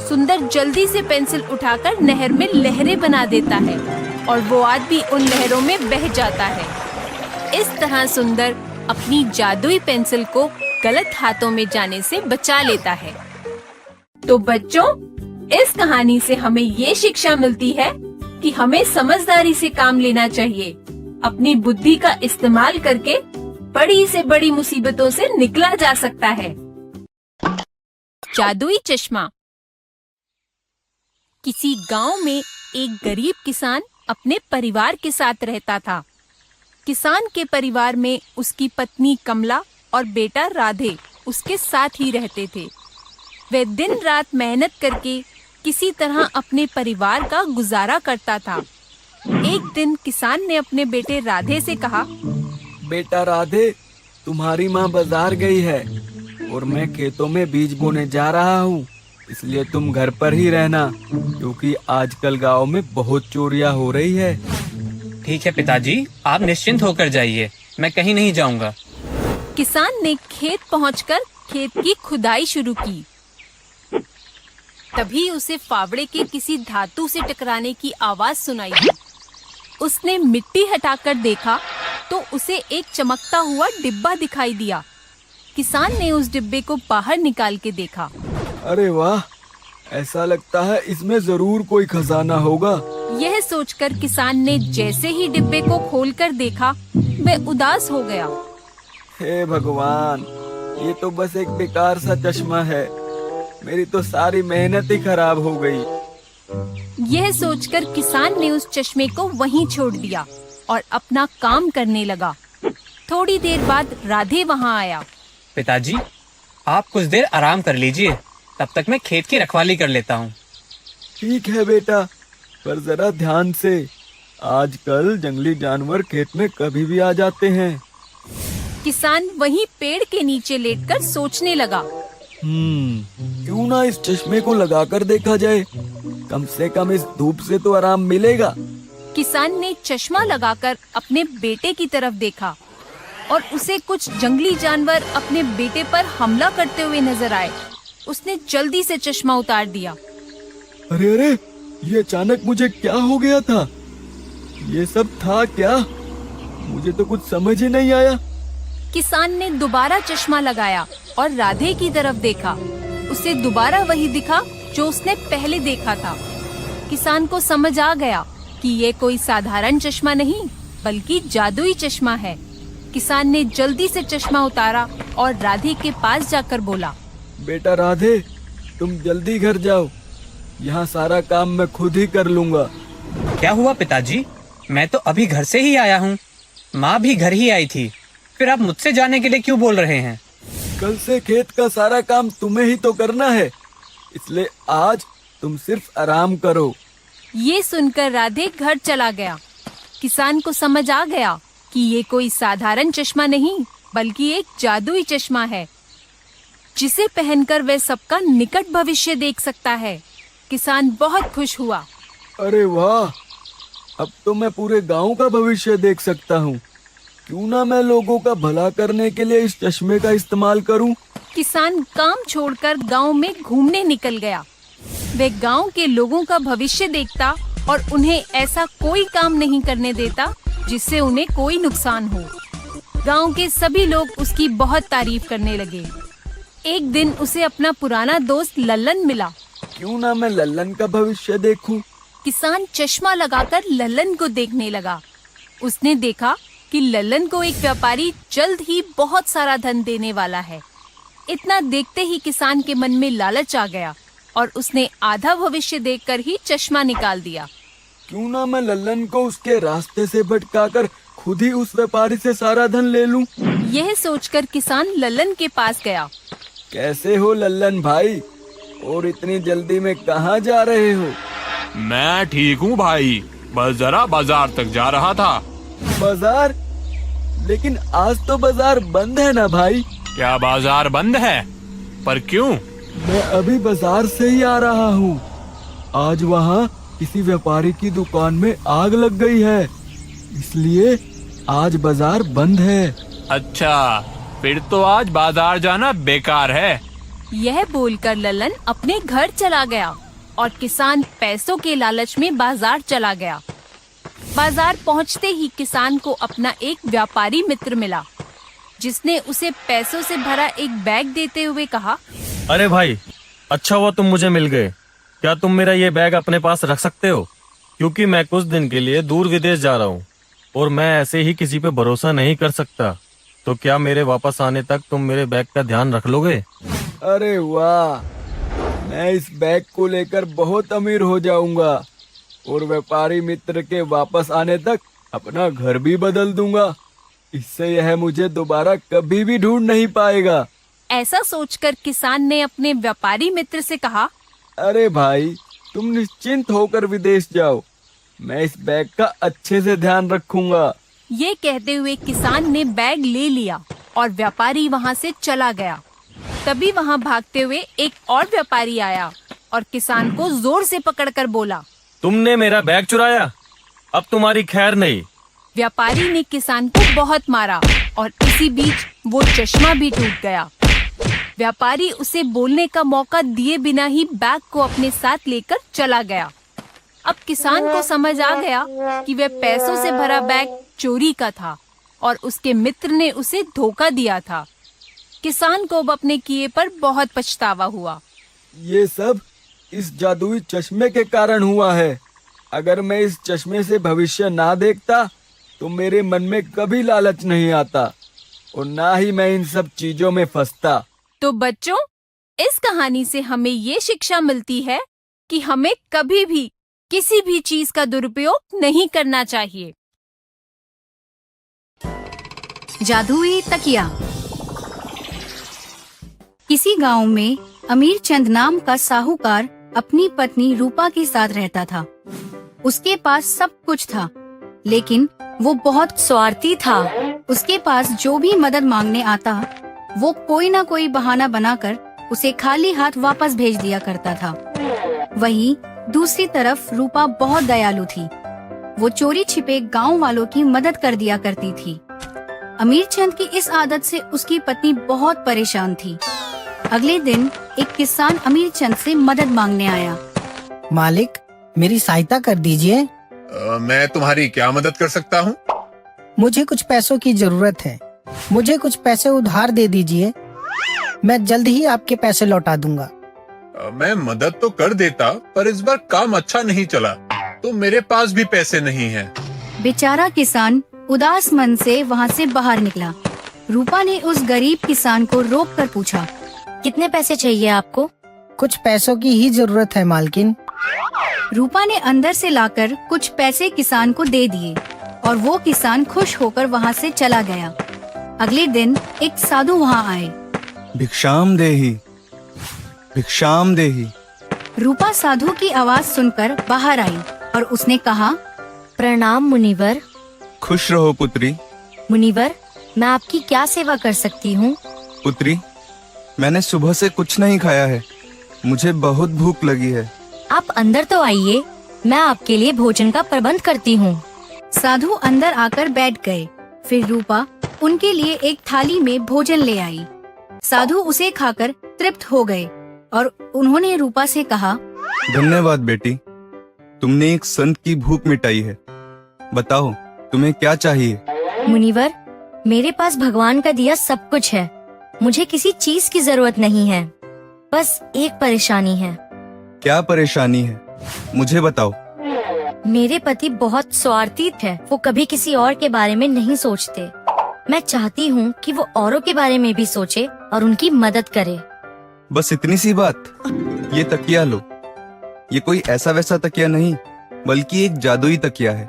सुंदर जल्दी से पेंसिल उठाकर नहर में लहरें बना देता है और वो आदमी उन लहरों में बह जाता है। इस तरह सुंदर अपनी जादुई पेंसिल को गलत हाथों में जाने से बचा लेता है। तो बच्चों, इस कहानी से हमें ये शिक्षा मिलती है कि हमें समझदारी से काम लेना चाहिए। अपनी बुद्धि का इस्तेमाल करके बड़ी से बड़ी मुसीबतों से निकला जा सकता है। जादुई चश्मा। किसी गांव में एक गरीब किसान अपने परिवार के साथ रहता था। किसान के परिवार में उसकी पत्नी कमला और बेटा राधे उसके साथ ही रहते थे। वे दिन रात मेहनत करके किसी तरह अपने परिवार का गुजारा करता था। एक दिन किसान ने अपने बेटे राधे से कहा, बेटा राधे, तुम्हारी माँ बाजार गई है और मैं खेतों में बीज बोने जा रहा हूँ, इसलिए तुम घर पर ही रहना, क्योंकि आजकल गांव में बहुत चोरियां हो रही है। ठीक है पिताजी, आप निश्चिंत होकर जाइए, मैं कहीं नहीं जाऊंगा। किसान ने खेत पहुंचकर खेत की खुदाई शुरू की। तभी उसे फावड़े के किसी धातु से टकराने की आवाज सुनाई दी। उसने मिट्टी हटाकर देखा तो उसे एक चमकता हुआ डिब्बा दिखाई दिया। किसान ने उस डिब्बे को बाहर निकाल के देखा। अरे वाह, ऐसा लगता है इसमें जरूर कोई खजाना होगा। यह सोचकर किसान ने जैसे ही डिब्बे को खोलकर देखा, वह उदास हो गया। हे भगवान, ये तो बस एक बेकार सा चश्मा है। मेरी तो सारी मेहनत ही खराब हो गई। यह सोचकर किसान ने उस चश्मे को वहीं छोड़ दिया और अपना काम करने लगा। थोड़ी देर बाद राधे वहाँ आया। पिताजी, आप कुछ देर आराम कर लीजिए, तब तक मैं खेत की रखवाली कर लेता हूँ। ठीक है बेटा, पर जरा ध्यान से। आजकल जंगली जानवर खेत में कभी भी आ जाते हैं। किसान वहीं पेड़ के नीचे लेटकर सोचने लगा। क्यों ना इस चश्मे को लगाकर देखा जाए, कम से कम इस धूप से तो आराम मिलेगा। किसान ने चश्मा लगाकर अपने बेटे की तरफ देखा और उसे कुछ जंगली जानवर अपने बेटे पर हमला करते हुए नजर आए। उसने जल्दी से चश्मा उतार दिया। अरे अरे, ये अचानक मुझे क्या हो गया था? ये सब था क्या? मुझे तो कुछ समझ ही नहीं आया। किसान ने दोबारा चश्मा लगाया और राधे की तरफ देखा। उसे दोबारा वही दिखा जो उसने पहले देखा था। किसान को समझ आ गया कि ये कोई साधारण चश्मा नहीं, बल्कि जादुई चश्मा है। किसान ने जल्दी से चश्मा उतारा और राधे के पास जाकर बोला, बेटा राधे, तुम जल्दी घर जाओ। यहाँ सारा काम मैं खुद ही कर लूँगा। क्या हुआ पिताजी? मैं तो अभी घर से ही आया हूँ। माँ भी घर ही आई थी। फिर आप मुझसे जाने के लिए क्यों बोल रहे हैं? कल से खेत का सारा काम तुम्हें ही तो करना है, इसलिए आज तुम सिर्फ आराम करो। ये सुनकर राधे घर चला गया। किसान को समझ आ गया कि ये कोई साधारण चश्मा नहीं, बल्कि एक जादुई चश्मा है, जिसे पहनकर वह सबका निकट भविष्य देख सकता है। किसान बहुत खुश हुआ। अरे वाह, अब तो मैं पूरे गांव का भविष्य देख सकता हूँ। क्यों ना मैं लोगों का भला करने के लिए इस चश्मे का इस्तेमाल करूँ। किसान काम छोड़कर गांव में घूमने निकल गया। वह गांव के लोगों का भविष्य देखता और उन्हें ऐसा कोई काम नहीं करने देता जिससे उन्हें कोई नुकसान हो। गांव के सभी लोग उसकी बहुत तारीफ करने लगे। एक दिन उसे अपना पुराना दोस्त लल्लन मिला। क्यों ना मैं लल्लन का भविष्य देखूं। किसान चश्मा लगाकर लल्लन को देखने लगा। उसने देखा कि लल्लन को एक व्यापारी जल्द ही बहुत सारा धन देने वाला है। इतना देखते ही किसान के मन में लालच आ गया और उसने आधा भविष्य देखकर ही चश्मा निकाल दिया। क्यों ना मैं लल्लन को उसके रास्ते से भटकाकर खुद ही उस व्यापारी से सारा धन ले लूं। यह सोचकर किसान लल्लन के पास गया। कैसे हो लल्लन भाई, और इतनी जल्दी में कहाँ जा रहे हो? मैं ठीक हूँ भाई, बस जरा बाजार तक जा रहा था। बाजार? लेकिन आज तो बाजार बंद है ना भाई। क्या बाजार बंद है? पर क्यों? मैं अभी बाजार से ही आ रहा हूँ। आज वहाँ किसी व्यापारी की दुकान में आग लग गई है, इसलिए आज बाजार बंद है। अच्छा, फिर तो आज बाजार जाना बेकार है। यह बोलकर लल्लन अपने घर चला गया और किसान पैसों के लालच में बाजार चला गया। बाजार पहुंचते ही किसान को अपना एक व्यापारी मित्र मिला, जिसने उसे पैसों से भरा एक बैग देते हुए कहा, अरे भाई, अच्छा हुआ तुम मुझे मिल गए। क्या तुम मेरा ये बैग अपने पास रख सकते हो? क्योंकि मैं कुछ दिन के लिए दूर विदेश जा रहा हूँ और मैं ऐसे ही किसी पे भरोसा नहीं कर सकता। तो क्या मेरे वापस आने तक तुम मेरे बैग का ध्यान रख लोगे? अरे वाह, मैं इस बैग को लेकर बहुत अमीर हो जाऊंगा और व्यापारी मित्र के वापस आने तक अपना घर भी बदल दूंगा। इससे यह मुझे दोबारा कभी भी ढूंढ नहीं पाएगा। ऐसा सोचकर किसान ने अपने व्यापारी मित्र से कहा, अरे भाई, तुम निश्चिंत होकर विदेश जाओ, मैं इस बैग का अच्छे से ध्यान रखूंगा। ये कहते हुए किसान ने बैग ले लिया और व्यापारी वहाँ से चला गया। तभी वहाँ भागते हुए एक और व्यापारी आया और किसान को जोर से पकड़कर बोला, तुमने मेरा बैग चुराया, अब तुम्हारी खैर नहीं। व्यापारी ने किसान को बहुत मारा और इसी बीच वो चश्मा भी टूट गया। व्यापारी उसे बोलने का मौका दिए बिना ही बैग को अपने साथ लेकर चला गया। अब किसान को समझ आ गया कि वह पैसों से भरा बैग चोरी का था और उसके मित्र ने उसे धोखा दिया था। किसान को अब अपने किए पर बहुत पछतावा हुआ। ये सब इस जादुई चश्मे के कारण हुआ है। अगर मैं इस चश्मे से भविष्य ना देखता तो मेरे मन में कभी लालच नहीं आता और ना ही मैं इन सब चीजों में फंसता। तो बच्चों, इस कहानी से हमें ये शिक्षा मिलती है कि हमें कभी भी किसी भी चीज का दुरुपयोग नहीं करना चाहिए। जादुई तकिया। किसी गांव में अमीर चंद नाम का साहूकार अपनी पत्नी रूपा के साथ रहता था। उसके पास सब कुछ था, लेकिन वो बहुत स्वार्थी था। उसके पास जो भी मदद मांगने आता, वो कोई ना कोई बहाना बनाकर उसे खाली हाथ वापस भेज दिया करता था। वहीं दूसरी तरफ रूपा बहुत दयालु थी। वो चोरी छिपे गांव वालों की मदद कर दिया करती थी। अमीर चंद की इस आदत से उसकी पत्नी बहुत परेशान थी। अगले दिन एक किसान अमीर चंद से मदद मांगने आया। मालिक, मेरी सहायता कर दीजिए। मैं तुम्हारी क्या मदद कर सकता हूँ? मुझे कुछ पैसों की जरूरत है। मुझे कुछ पैसे उधार दे दीजिए। मैं जल्द ही आपके पैसे लौटा दूंगा। मैं मदद तो कर देता, पर इस बार काम अच्छा नहीं चला, तो मेरे पास भी पैसे नहीं हैं। बेचारा किसान उदास मन से वहाँ से बाहर निकला। रूपा ने उस गरीब किसान को रोक कर पूछा, कितने पैसे चाहिए आपको? कुछ पैसों की ही जरूरत है मालकिन। रूपा ने अंदर से लाकर कुछ पैसे किसान को दे दिए और वो किसान खुश होकर वहाँ से चला गया। अगले दिन एक साधु वहाँ आए। भिक्षाम देही, भिक्षाम देही। रूपा साधु की आवाज सुनकर बाहर आई और उसने कहा, प्रणाम मुनिवर। खुश रहो पुत्री। मुनिवर, मैं आपकी क्या सेवा कर सकती हूँ? पुत्री, मैंने सुबह से कुछ नहीं खाया है। मुझे बहुत भूख लगी है। आप अंदर तो आइए, मैं आपके लिए भोजन का प्रबंध करती हूँ। साधु अंदर आकर बैठ गए। फिर रूपा उनके लिए एक थाली में भोजन ले आई। साधु उसे खाकर तृप्त हो गए और उन्होंने रूपा से कहा, धन्यवाद बेटी, तुमने एक संत की भूख मिटाई है। बताओ, तुम्हें क्या चाहिए? मुनिवर, मेरे पास भगवान का दिया सब कुछ है। मुझे किसी चीज की जरूरत नहीं है। बस एक परेशानी है। क्या परेशानी है? मुझे बताओ। मेरे पति बहुत स्वार्थी है। वो कभी किसी और के बारे में नहीं सोचते। मैं चाहती हूँ कि वो औरों के बारे में भी सोचे और उनकी मदद करे। बस इतनी सी बात? ये तकिया लो। ये कोई ऐसा वैसा तकिया नहीं, बल्कि एक जादुई तकिया है।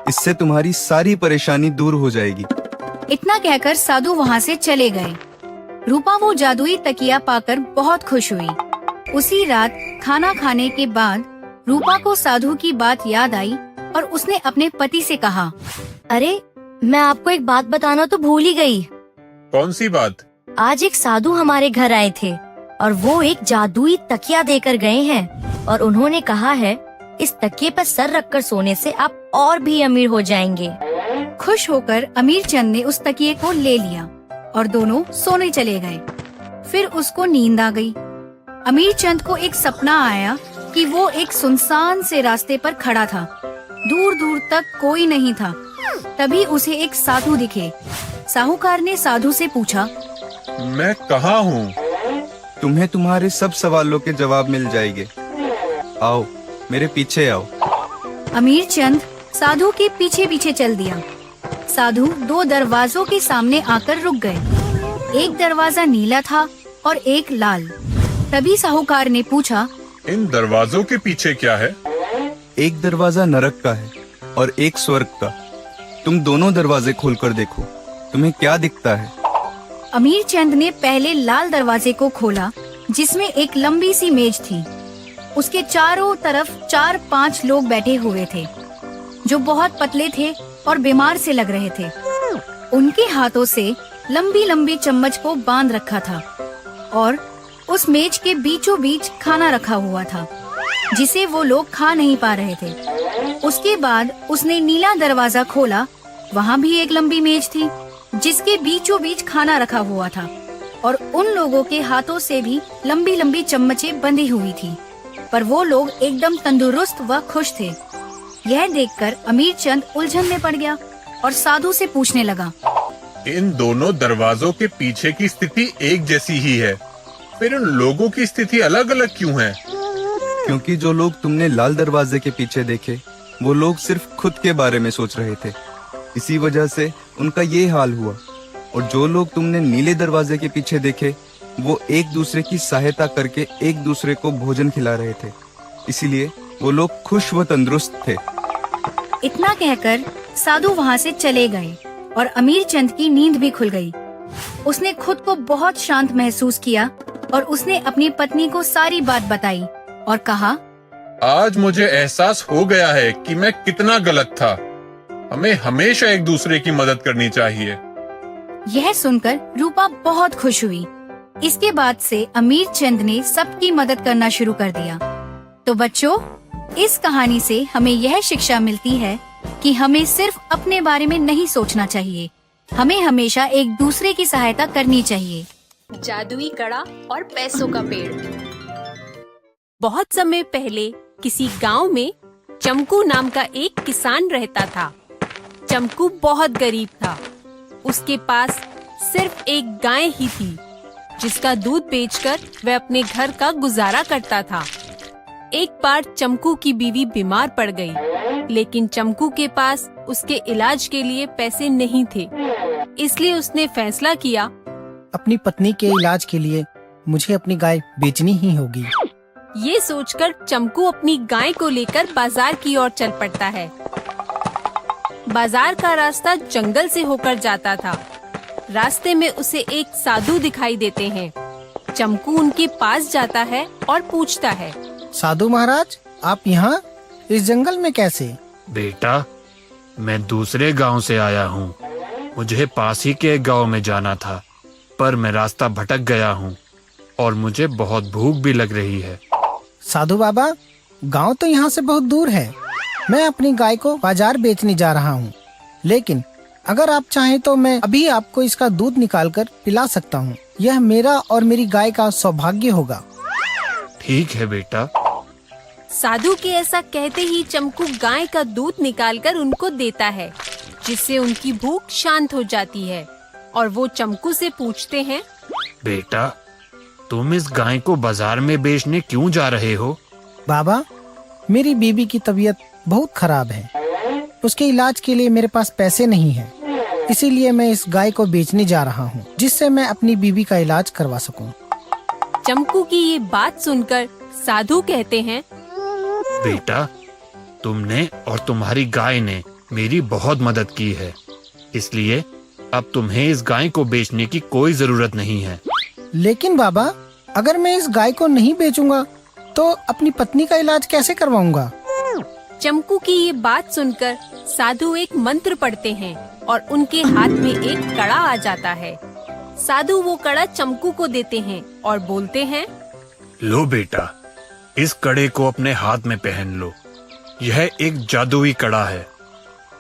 इससे तुम्हारी सारी परेशानी दूर हो जाएगी। इतना कहकर साधु वहाँ से चले गए। रूपा वो जादुई तकिया पाकर बहुत खुश हुई। उसी रात खाना खाने के बाद रूपा को साधु की बात याद आई और उसने अपने पति से कहा, अरे, मैं आपको एक बात बताना तो भूल ही गई। कौन सी बात? आज एक साधु हमारे घर आए थे और वो एक जादुई तकिया देकर गए हैं और उन्होंने कहा है, इस तकिए पर सर रखकर सोने से आप और भी अमीर हो जाएंगे। खुश होकर अमीर चंद ने उस तकिए को ले लिया और दोनों सोने चले गए। फिर उसको नींद आ गई। अमीर चंद को एक सपना आया कि वो एक सुनसान से रास्ते पर खड़ा था। दूर दूर तक कोई नहीं था। तभी उसे एक साधु दिखे। साहूकार ने साधु से पूछा, मैं कहाँ हूँ? तुम्हें तुम्हारे सब सवालों के जवाब मिल जाएंगे। आओ, मेरे पीछे आओ। अमीर चंद साधु के पीछे पीछे चल दिया। साधु दो दरवाजों के सामने आकर रुक गए। एक दरवाजा नीला था और एक लाल। तभी साहूकार ने पूछा, इन दरवाजों के पीछे क्या है? एक दरवाजा नरक का है और एक स्वर्ग का। तुम दोनों दरवाजे खोलकर देखो, तुम्हें क्या दिखता है? अमीर चंद ने पहले लाल दरवाजे को खोला, जिसमें एक लंबी सी मेज थी। उसके चारों तरफ 4-5 लोग बैठे हुए थे, जो बहुत पतले थे और बीमार से लग रहे थे। उनके हाथों से लंबी लंबी चम्मच को बांध रखा था और उस मेज के बीचों बीच खाना रखा हुआ था, जिसे वो लोग खा नहीं पा रहे थे। उसके बाद उसने नीला दरवाजा खोला। वहाँ भी एक लंबी मेज थी, जिसके बीचों बीच खाना रखा हुआ था और उन लोगों के हाथों से भी लंबी लंबी चम्मचें बंधी हुई थी, पर वो लोग एकदम तंदुरुस्त व खुश थे। यह देखकर अमीर चंद उलझन में पड़ गया और साधु से पूछने लगा, इन दोनों दरवाजों के पीछे की स्थिति एक जैसी ही है, फिर उन लोगों की स्थिति अलग अलग क्यों है? क्योंकि जो लोग तुमने लाल दरवाजे के पीछे देखे, वो लोग सिर्फ खुद के बारे में सोच रहे थे, इसी वजह से उनका ये हाल हुआ। और जो लोग तुमने नीले दरवाजे के पीछे देखे, वो एक दूसरे की सहायता करके एक दूसरे को भोजन खिला रहे थे, इसीलिए वो लोग खुश व तंदुरुस्त थे। इतना कहकर साधु वहाँ से चले गए और अमीर चंद की नींद भी खुल गई। उसने खुद को बहुत शांत महसूस किया और उसने अपनी पत्नी को सारी बात बताई और कहा, आज मुझे एहसास हो गया है कि मैं कितना गलत था। हमें हमेशा एक दूसरे की मदद करनी चाहिए। यह सुनकर रूपा बहुत खुश हुई। इसके बाद से अमीर चंद ने सबकी मदद करना शुरू कर दिया। तो बच्चों, इस कहानी से हमें यह शिक्षा मिलती है कि हमें सिर्फ अपने बारे में नहीं सोचना चाहिए, हमें हमेशा एक दूसरे की सहायता करनी चाहिए। जादुई कड़ा और पैसों का पेड़। बहुत समय पहले किसी गांव में चमकू नाम का एक किसान रहता था। चमकू बहुत गरीब था। उसके पास सिर्फ एक गाय ही थी, जिसका दूध बेचकर वह अपने घर का गुजारा करता था। एक बार चमकू की बीवी बीमार पड़ गई, लेकिन चमकू के पास उसके इलाज के लिए पैसे नहीं थे। इसलिए उसने फैसला किया, अपनी पत्नी के इलाज के लिए मुझे अपनी गाय बेचनी ही होगी। ये सोचकर चमकू अपनी गाय को लेकर बाजार की ओर चल पड़ता है। बाजार का रास्ता जंगल से होकर जाता था। रास्ते में उसे एक साधु दिखाई देते हैं। चमकू उनके पास जाता है और पूछता है, साधु महाराज, आप यहाँ इस जंगल में कैसे? बेटा, मैं दूसरे गांव से आया हूँ। मुझे पास ही के गांव में जाना था, पर मैं रास्ता भटक गया हूँ और मुझे बहुत भूख भी लग रही है। साधु बाबा, गांव तो यहाँ से बहुत दूर है। मैं अपनी गाय को बाजार बेचने जा रहा हूँ, लेकिन अगर आप चाहें तो मैं अभी आपको इसका दूध निकालकर पिला सकता हूँ। यह मेरा और मेरी गाय का सौभाग्य होगा। ठीक है बेटा। साधु के ऐसा कहते ही चमकू गाय का दूध निकालकर उनको देता है, जिससे उनकी भूख शांत हो जाती है। और वो चमकू से पूछते हैं, बेटा, तुम इस गाय को बाजार में बेचने क्यों जा रहे हो? बाबा, मेरी बीबी की तबीयत बहुत खराब है। उसके इलाज के लिए मेरे पास पैसे नहीं हैं। इसीलिए मैं इस गाय को बेचने जा रहा हूँ, जिससे मैं अपनी बीबी का इलाज करवा सकूँ। चमकू की ये बात सुनकर साधु कहते हैं, बेटा, तुमने और तुम्हारी गाय ने मेरी बहुत मदद की है, इसलिए अब तुम्हें इस गाय को बेचने की कोई जरूरत नहीं है। लेकिन बाबा, अगर मैं इस गाय को नहीं बेचूंगा तो अपनी पत्नी का इलाज कैसे करवाऊंगा? चमकू की ये बात सुनकर साधु एक मंत्र पढ़ते हैं और उनके हाथ में एक कड़ा आ जाता है। साधु वो कड़ा चमकू को देते हैं और बोलते हैं, लो बेटा, इस कड़े को अपने हाथ में पहन लो। यह एक जादुई कड़ा है।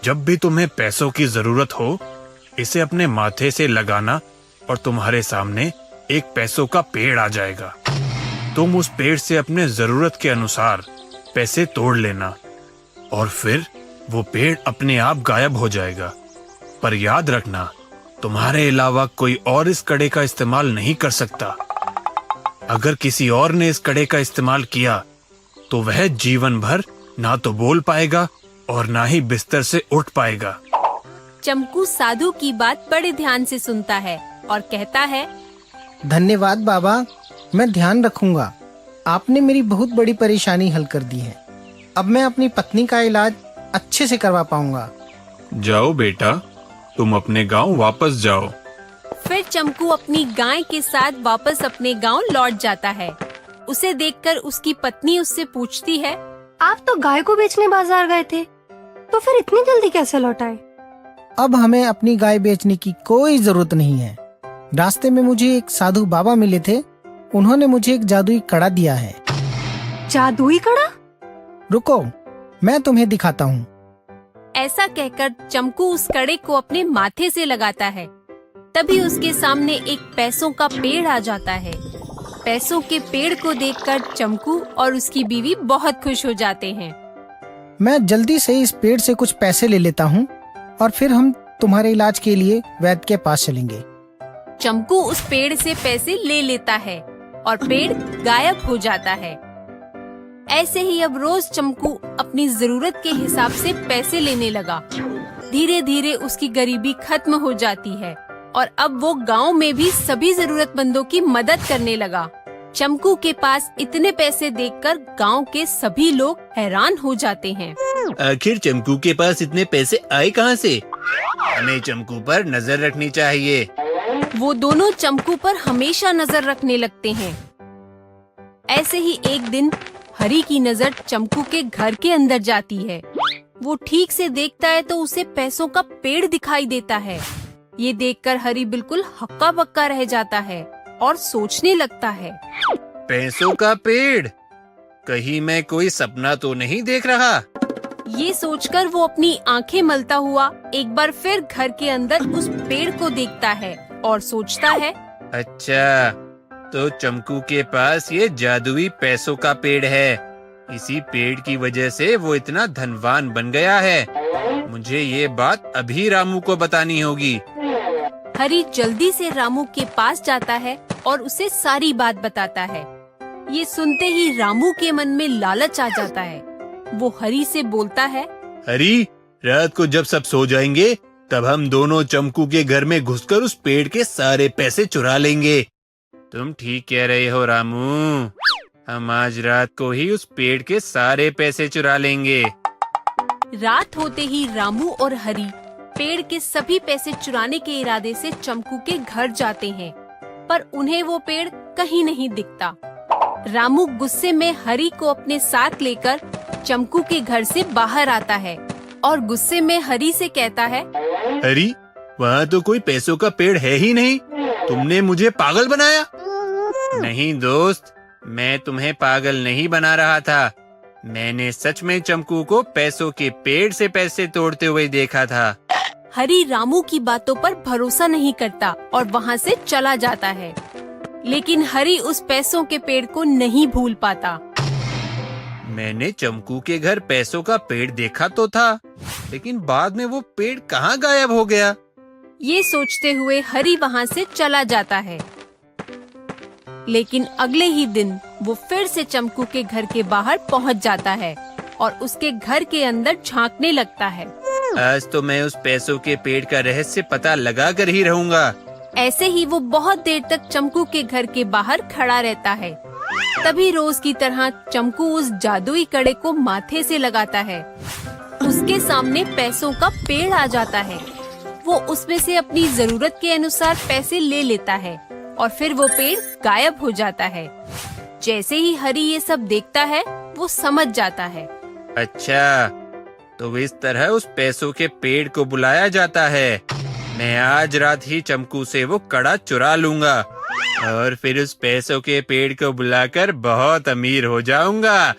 जब भी तुम्हें पैसों की जरूरत हो, इसे अपने माथे से लगाना और तुम्हारे सामने एक पैसों का पेड़ आ जाएगा। तुम उस पेड़ से अपने जरूरत के अनुसार पैसे तोड़ लेना और फिर वो पेड़ अपने आप गायब हो जाएगा। पर याद रखना, तुम्हारे अलावा कोई और इस कड़े का इस्तेमाल नहीं कर सकता। अगर किसी और ने इस कड़े का इस्तेमाल किया तो वह जीवन भर ना तो बोल पाएगा और ना ही बिस्तर से उठ पाएगा। चमकू साधु की बात बड़े ध्यान से सुनता है और कहता है, धन्यवाद बाबा, मैं ध्यान रखूंगा। आपने मेरी बहुत बड़ी परेशानी हल कर दी है। अब मैं अपनी पत्नी का इलाज अच्छे से करवा पाऊंगा। जाओ बेटा, तुम अपने गांव वापस जाओ। फिर चमकू अपनी गाय के साथ वापस अपने गांव लौट जाता है। उसे देखकर उसकी पत्नी उससे पूछती है, आप तो गाय को बेचने बाजार गए थे, तो फिर इतनी जल्दी कैसे लौट आए? अब हमें अपनी गाय बेचने की कोई जरूरत नहीं है। रास्ते में मुझे एक साधु बाबा मिले थे। उन्होंने मुझे एक जादुई कड़ा दिया है। जादुई कड़ा? रुको, मैं तुम्हें दिखाता हूँ। ऐसा कहकर चमकू उस कड़े को अपने माथे से लगाता है। तभी उसके सामने एक पैसों का पेड़ आ जाता है। पैसों के पेड़ को देखकर चमकू और उसकी बीवी बहुत खुश हो जाते हैं। मैं जल्दी से इस पेड़ से कुछ पैसे ले लेता हूँ और फिर हम तुम्हारे इलाज के लिए वैद्य के पास चलेंगे। चमकू उस पेड़ से पैसे ले लेता है और पेड़ गायब हो जाता है। ऐसे ही अब रोज चमकू अपनी जरूरत के हिसाब से पैसे लेने लगा। धीरे धीरे उसकी गरीबी खत्म हो जाती है और अब वो गांव में भी सभी जरूरतमंदों की मदद करने लगा। चमकू के पास इतने पैसे देखकर गांव के सभी लोग हैरान हो जाते हैं। आखिर चमकू के पास इतने पैसे आए कहाँ से? हमें चमकू पर नजर रखनी चाहिए। वो दोनों चमकू पर हमेशा नजर रखने लगते हैं। ऐसे ही एक दिन हरी की नजर चमकू के घर के अंदर जाती है। वो ठीक से देखता है तो उसे पैसों का पेड़ दिखाई देता है। ये देखकर हरी बिल्कुल हक्का बक्का रह जाता है और सोचने लगता है, पैसों का पेड़? कहीं मैं कोई सपना तो नहीं देख रहा? ये सोचकर वो अपनी आंखें मलता हुआ एक बार फिर घर के अंदर उस पेड़ को देखता है और सोचता है, अच्छा, तो चमकू के पास ये जादुई पैसों का पेड़ है। इसी पेड़ की वजह से वो इतना धनवान बन गया है। मुझे ये बात अभी रामू को बतानी होगी। हरी जल्दी से रामू के पास जाता है और उसे सारी बात बताता है। ये सुनते ही रामू के मन में लालच आ जाता है। वो हरी से बोलता है, हरी, रात को जब सब सो जाएंगे तब हम दोनों चमकू के घर में घुसकर उस पेड़ के सारे पैसे चुरा लेंगे। तुम ठीक कह रहे हो रामू, हम आज रात को ही उस पेड़ के सारे पैसे चुरा लेंगे। रात होते ही रामू और हरी पेड़ के सभी पैसे चुराने के इरादे से चमकू के घर जाते हैं, पर उन्हें वो पेड़ कहीं नहीं दिखता। रामू गुस्से में हरी को अपने साथ लेकर चमकू के घर से बाहर आता है और गुस्से में हरी से कहता है, हरी, वहाँ तो कोई पैसों का पेड़ है ही नहीं। तुमने मुझे पागल बनाया। नहीं दोस्त, मैं तुम्हें पागल नहीं बना रहा था। मैंने सच में चमकू को पैसों के पेड़ से पैसे तोड़ते हुए देखा था। हरी रामू की बातों पर भरोसा नहीं करता और वहाँ से चला जाता है, लेकिन हरी उस पैसों के पेड़ को नहीं भूल पाता। मैंने चमकू के घर पैसों का पेड़ देखा तो था, लेकिन बाद में वो पेड़ कहाँ गायब हो गया? ये सोचते हुए हरी वहाँ से चला जाता है, लेकिन अगले ही दिन वो फिर से चमकू के घर के बाहर पहुँच जाता है और उसके घर के अंदर झांकने लगता है। आज तो मैं उस पैसों के पेड़ का रहस्य पता लगा कर ही रहूँगा। ऐसे ही वो बहुत देर तक चमकू के घर के बाहर खड़ा रहता है। तभी रोज की तरह चमकू उस जादुई कड़े को माथे से लगाता है। उसके सामने पैसों का पेड़ आ जाता है। वो उसमें से अपनी जरूरत के अनुसार पैसे ले लेता है और फिर वो पेड़ गायब हो जाता है। जैसे ही हरी ये सब देखता है, वो समझ जाता है। अच्छा, तो इस तरह उस पैसों के पेड़ को बुलाया जाता है। मैं आज रात ही चमकू से वो कड़ा चुरा लूंगा और फिर उस पैसों के पेड़ को बुलाकर बहुत अमीर हो जाऊंगा।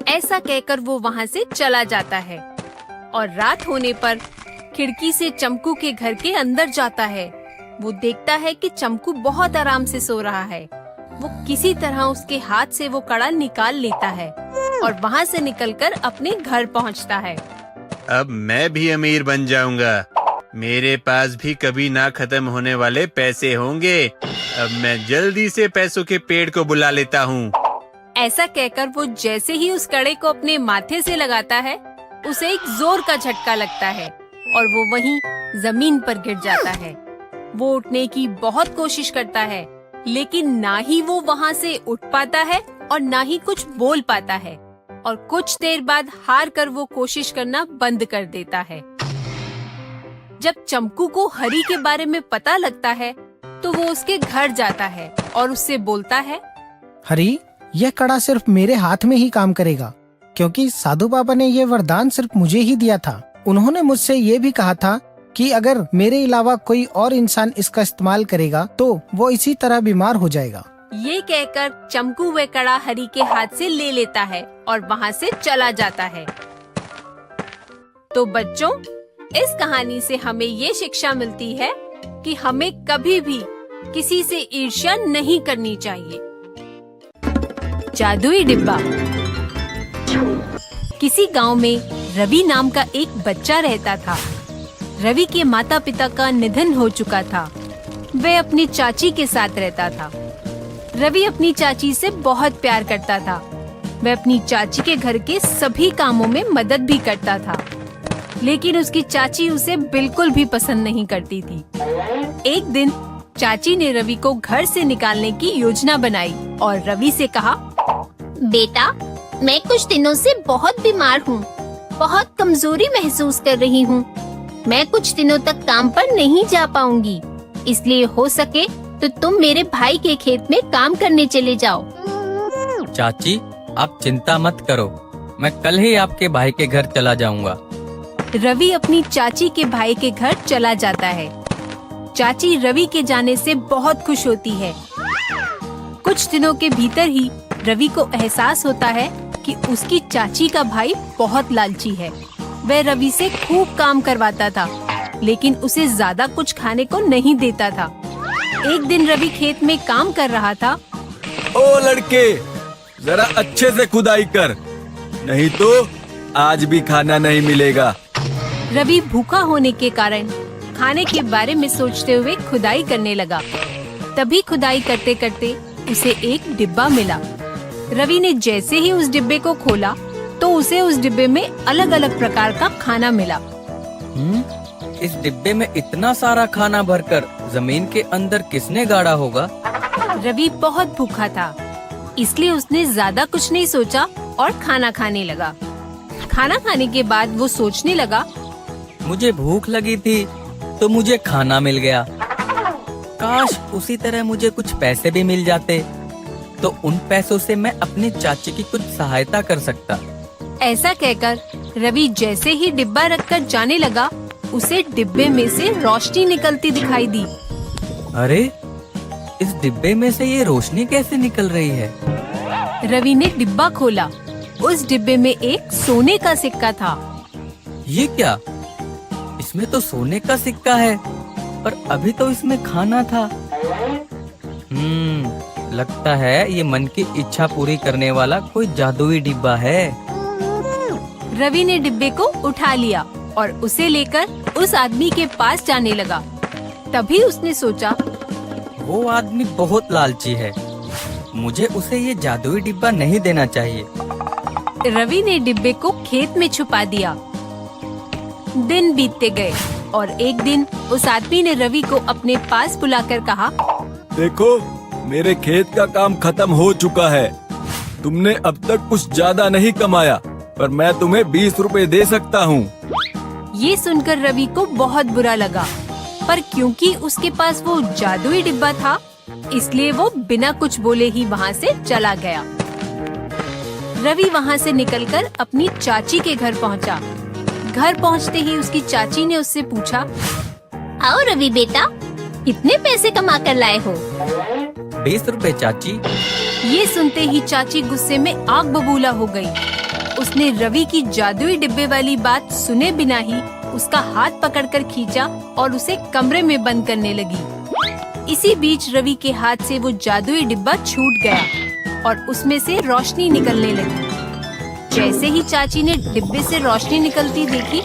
ऐसा कहकर वो वहाँ से चला जाता है और रात होने पर खिड़की से चमकू के घर के अंदर जाता है। वो देखता है कि चमकू बहुत आराम से सो रहा है। वो किसी तरह उसके हाथ से वो कड़ा निकाल लेता है और वहाँ से निकलकर अपने घर पहुँचता है। अब मैं भी अमीर बन जाऊंगा। मेरे पास भी कभी ना खत्म होने वाले पैसे होंगे। अब मैं जल्दी से पैसों के पेड़ को बुला लेता हूँ। ऐसा कहकर वो जैसे ही उस कड़े को अपने माथे से लगाता है, उसे एक जोर का झटका लगता है और वो वहीं जमीन पर गिर जाता है। वो उठने की बहुत कोशिश करता है, लेकिन ना ही वो वहाँ से उठ पाता है और ना ही कुछ बोल पाता है और कुछ देर बाद हार कर वो कोशिश करना बंद कर देता है। जब चमकू को हरी के बारे में पता लगता है, तो वो उसके घर जाता है और उससे बोलता है, हरी, यह कड़ा सिर्फ मेरे हाथ में ही काम करेगा, क्योंकि साधु बाबा ने ये वरदान सिर्फ मुझे ही दिया था। उन्होंने मुझसे ये भी कहा था कि अगर मेरे अलावा कोई और इंसान इसका इस्तेमाल करेगा तो वो इसी तरह बीमार हो जाएगा। ये कहकर चमकू वे कड़ा हरी के हाथ से ले लेता है और वहाँ से चला जाता है। तो बच्चों, इस कहानी से हमें ये शिक्षा मिलती है कि हमें कभी भी किसी से ईर्ष्या नहीं करनी चाहिए। जादुई डिब्बा। किसी गांव में रवि नाम का एक बच्चा रहता था। रवि के माता पिता का निधन हो चुका था। वह अपनी चाची के साथ रहता था। रवि अपनी चाची से बहुत प्यार करता था। वह अपनी चाची के घर के सभी कामों में मदद भी करता था, लेकिन उसकी चाची उसे बिल्कुल भी पसंद नहीं करती थी। एक दिन चाची ने रवि को घर से निकालने की योजना बनाई और रवि से कहा, बेटा, मैं कुछ दिनों से बहुत बीमार हूँ, बहुत कमजोरी महसूस कर रही हूँ। मैं कुछ दिनों तक काम पर नहीं जा पाऊंगी, इसलिए हो सके तो तुम मेरे भाई के खेत में काम करने चले जाओ। चाची, आप चिंता मत करो, मैं कल ही आपके भाई के घर चला जाऊंगा। रवि अपनी चाची के भाई के घर चला जाता है। चाची रवि के जाने से बहुत खुश होती है। कुछ दिनों के भीतर ही रवि को एहसास होता है कि उसकी चाची का भाई बहुत लालची है। वह रवि से खूब काम करवाता था, लेकिन उसे ज्यादा कुछ खाने को नहीं देता था। एक दिन रवि खेत में काम कर रहा था। ओ लड़के, जरा अच्छे से खुदाई कर, नहीं तो आज भी खाना नहीं मिलेगा। रवि भूखा होने के कारण खाने के बारे में सोचते हुए खुदाई करने लगा। तभी खुदाई करते करते उसे एक डिब्बा मिला। रवि ने जैसे ही उस डिब्बे को खोला तो उसे उस डिब्बे में अलग अलग प्रकार का खाना मिला। इस डिब्बे में इतना सारा खाना भरकर जमीन के अंदर किसने गाड़ा होगा? रवि बहुत भूखा था, इसलिए उसने ज्यादा कुछ नहीं सोचा और खाना खाने लगा। खाना खाने के बाद वो सोचने लगा, मुझे भूख लगी थी तो मुझे खाना मिल गया। काश उसी तरह मुझे कुछ पैसे भी मिल जाते, तो उन पैसों से मैं अपनी चाची की कुछ सहायता कर सकता। ऐसा कहकर रवि जैसे ही डिब्बा रखकर जाने लगा, उसे डिब्बे में से रोशनी निकलती दिखाई दी। अरे, इस डिब्बे में से ये रोशनी कैसे निकल रही है? रवि ने डिब्बा खोला। उस डिब्बे में एक सोने का सिक्का था। ये क्या? इसमें तो सोने का सिक्का है, पर अभी तो इसमें खाना था। लगता है ये मन की इच्छा पूरी करने वाला कोई जादुई डिब्बा है। रवि ने डिब्बे को उठा लिया और उसे लेकर उस आदमी के पास जाने लगा। तभी उसने सोचा, वो आदमी बहुत लालची है, मुझे उसे ये जादुई डिब्बा नहीं देना चाहिए। रवि ने डिब्बे को खेत में छुपा दिया। दिन बीतते गए और एक दिन उस आदमी ने रवि को अपने पास बुलाकर कहा, देखो, मेरे खेत का काम खत्म हो चुका है। तुमने अब तक कुछ ज्यादा नहीं कमाया, पर मैं तुम्हें 20 रुपए दे सकता हूँ। ये सुनकर रवि को बहुत बुरा लगा, पर क्योंकि उसके पास वो जादुई डिब्बा था, इसलिए वो बिना कुछ बोले ही वहाँ से चला गया। रवि वहाँ से निकलकर अपनी चाची के घर पहुँचा। घर पहुँचते ही उसकी चाची ने उससे पूछा, आओ रवि बेटा, कितने पैसे कमा कर लाए हो? 20 रुपए चाची। ये सुनते ही चाची गुस्से में आग बबूला हो गई। उसने रवि की जादुई डिब्बे वाली बात सुने बिना ही उसका हाथ पकड़कर खींचा और उसे कमरे में बंद करने लगी। इसी बीच रवि के हाथ से वो जादुई डिब्बा छूट गया और उसमें से रोशनी निकलने लगी। जैसे ही चाची ने डिब्बे से रोशनी निकलती देखी,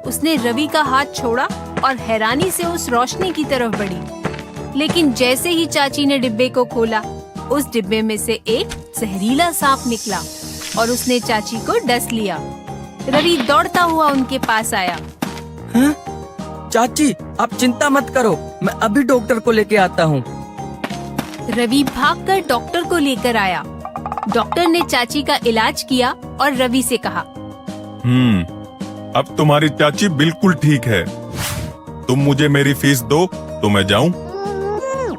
उसने रवि का हाथ छोड़ा और हैरानी से उस रोशनी की तरफ बढ़ी। लेकिन जैसे ही चाची ने डिब्बे को खोला, उस डिब्बे में से एक जहरीला सांप निकला और उसने चाची को डस लिया। रवि दौड़ता हुआ उनके पास आया। चाची, आप चिंता मत करो, मैं अभी डॉक्टर को लेके आता हूँ। रवि भागकर डॉक्टर को लेकर आया। डॉक्टर ने चाची का इलाज किया और रवि से कहा, अब तुम्हारी चाची बिल्कुल ठीक है। तुम मुझे मेरी फीस दो तो मैं जाऊं।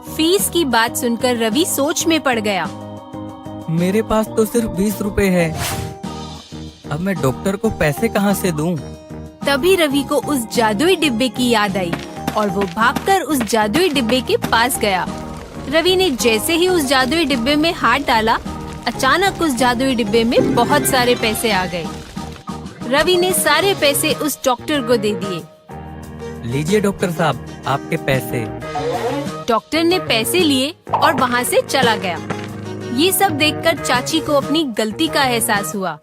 फीस की बात सुनकर रवि सोच में पड़ गया। मेरे पास तो सिर्फ 20 रुपए है, अब मैं डॉक्टर को पैसे कहाँ से दूं? तभी रवि को उस जादुई डिब्बे की याद आई और वो भागकर उस जादुई डिब्बे के पास गया। रवि ने जैसे ही उस जादुई डिब्बे में हाथ डाला, अचानक उस जादुई डिब्बे में बहुत सारे पैसे आ गए। रवि ने सारे पैसे उस डॉक्टर को दे दिए। लीजिए डॉक्टर साहब, आपके पैसे। डॉक्टर ने पैसे लिए और वहाँ से चला गया। ये सब देखकर चाची को अपनी गलती का एहसास हुआ।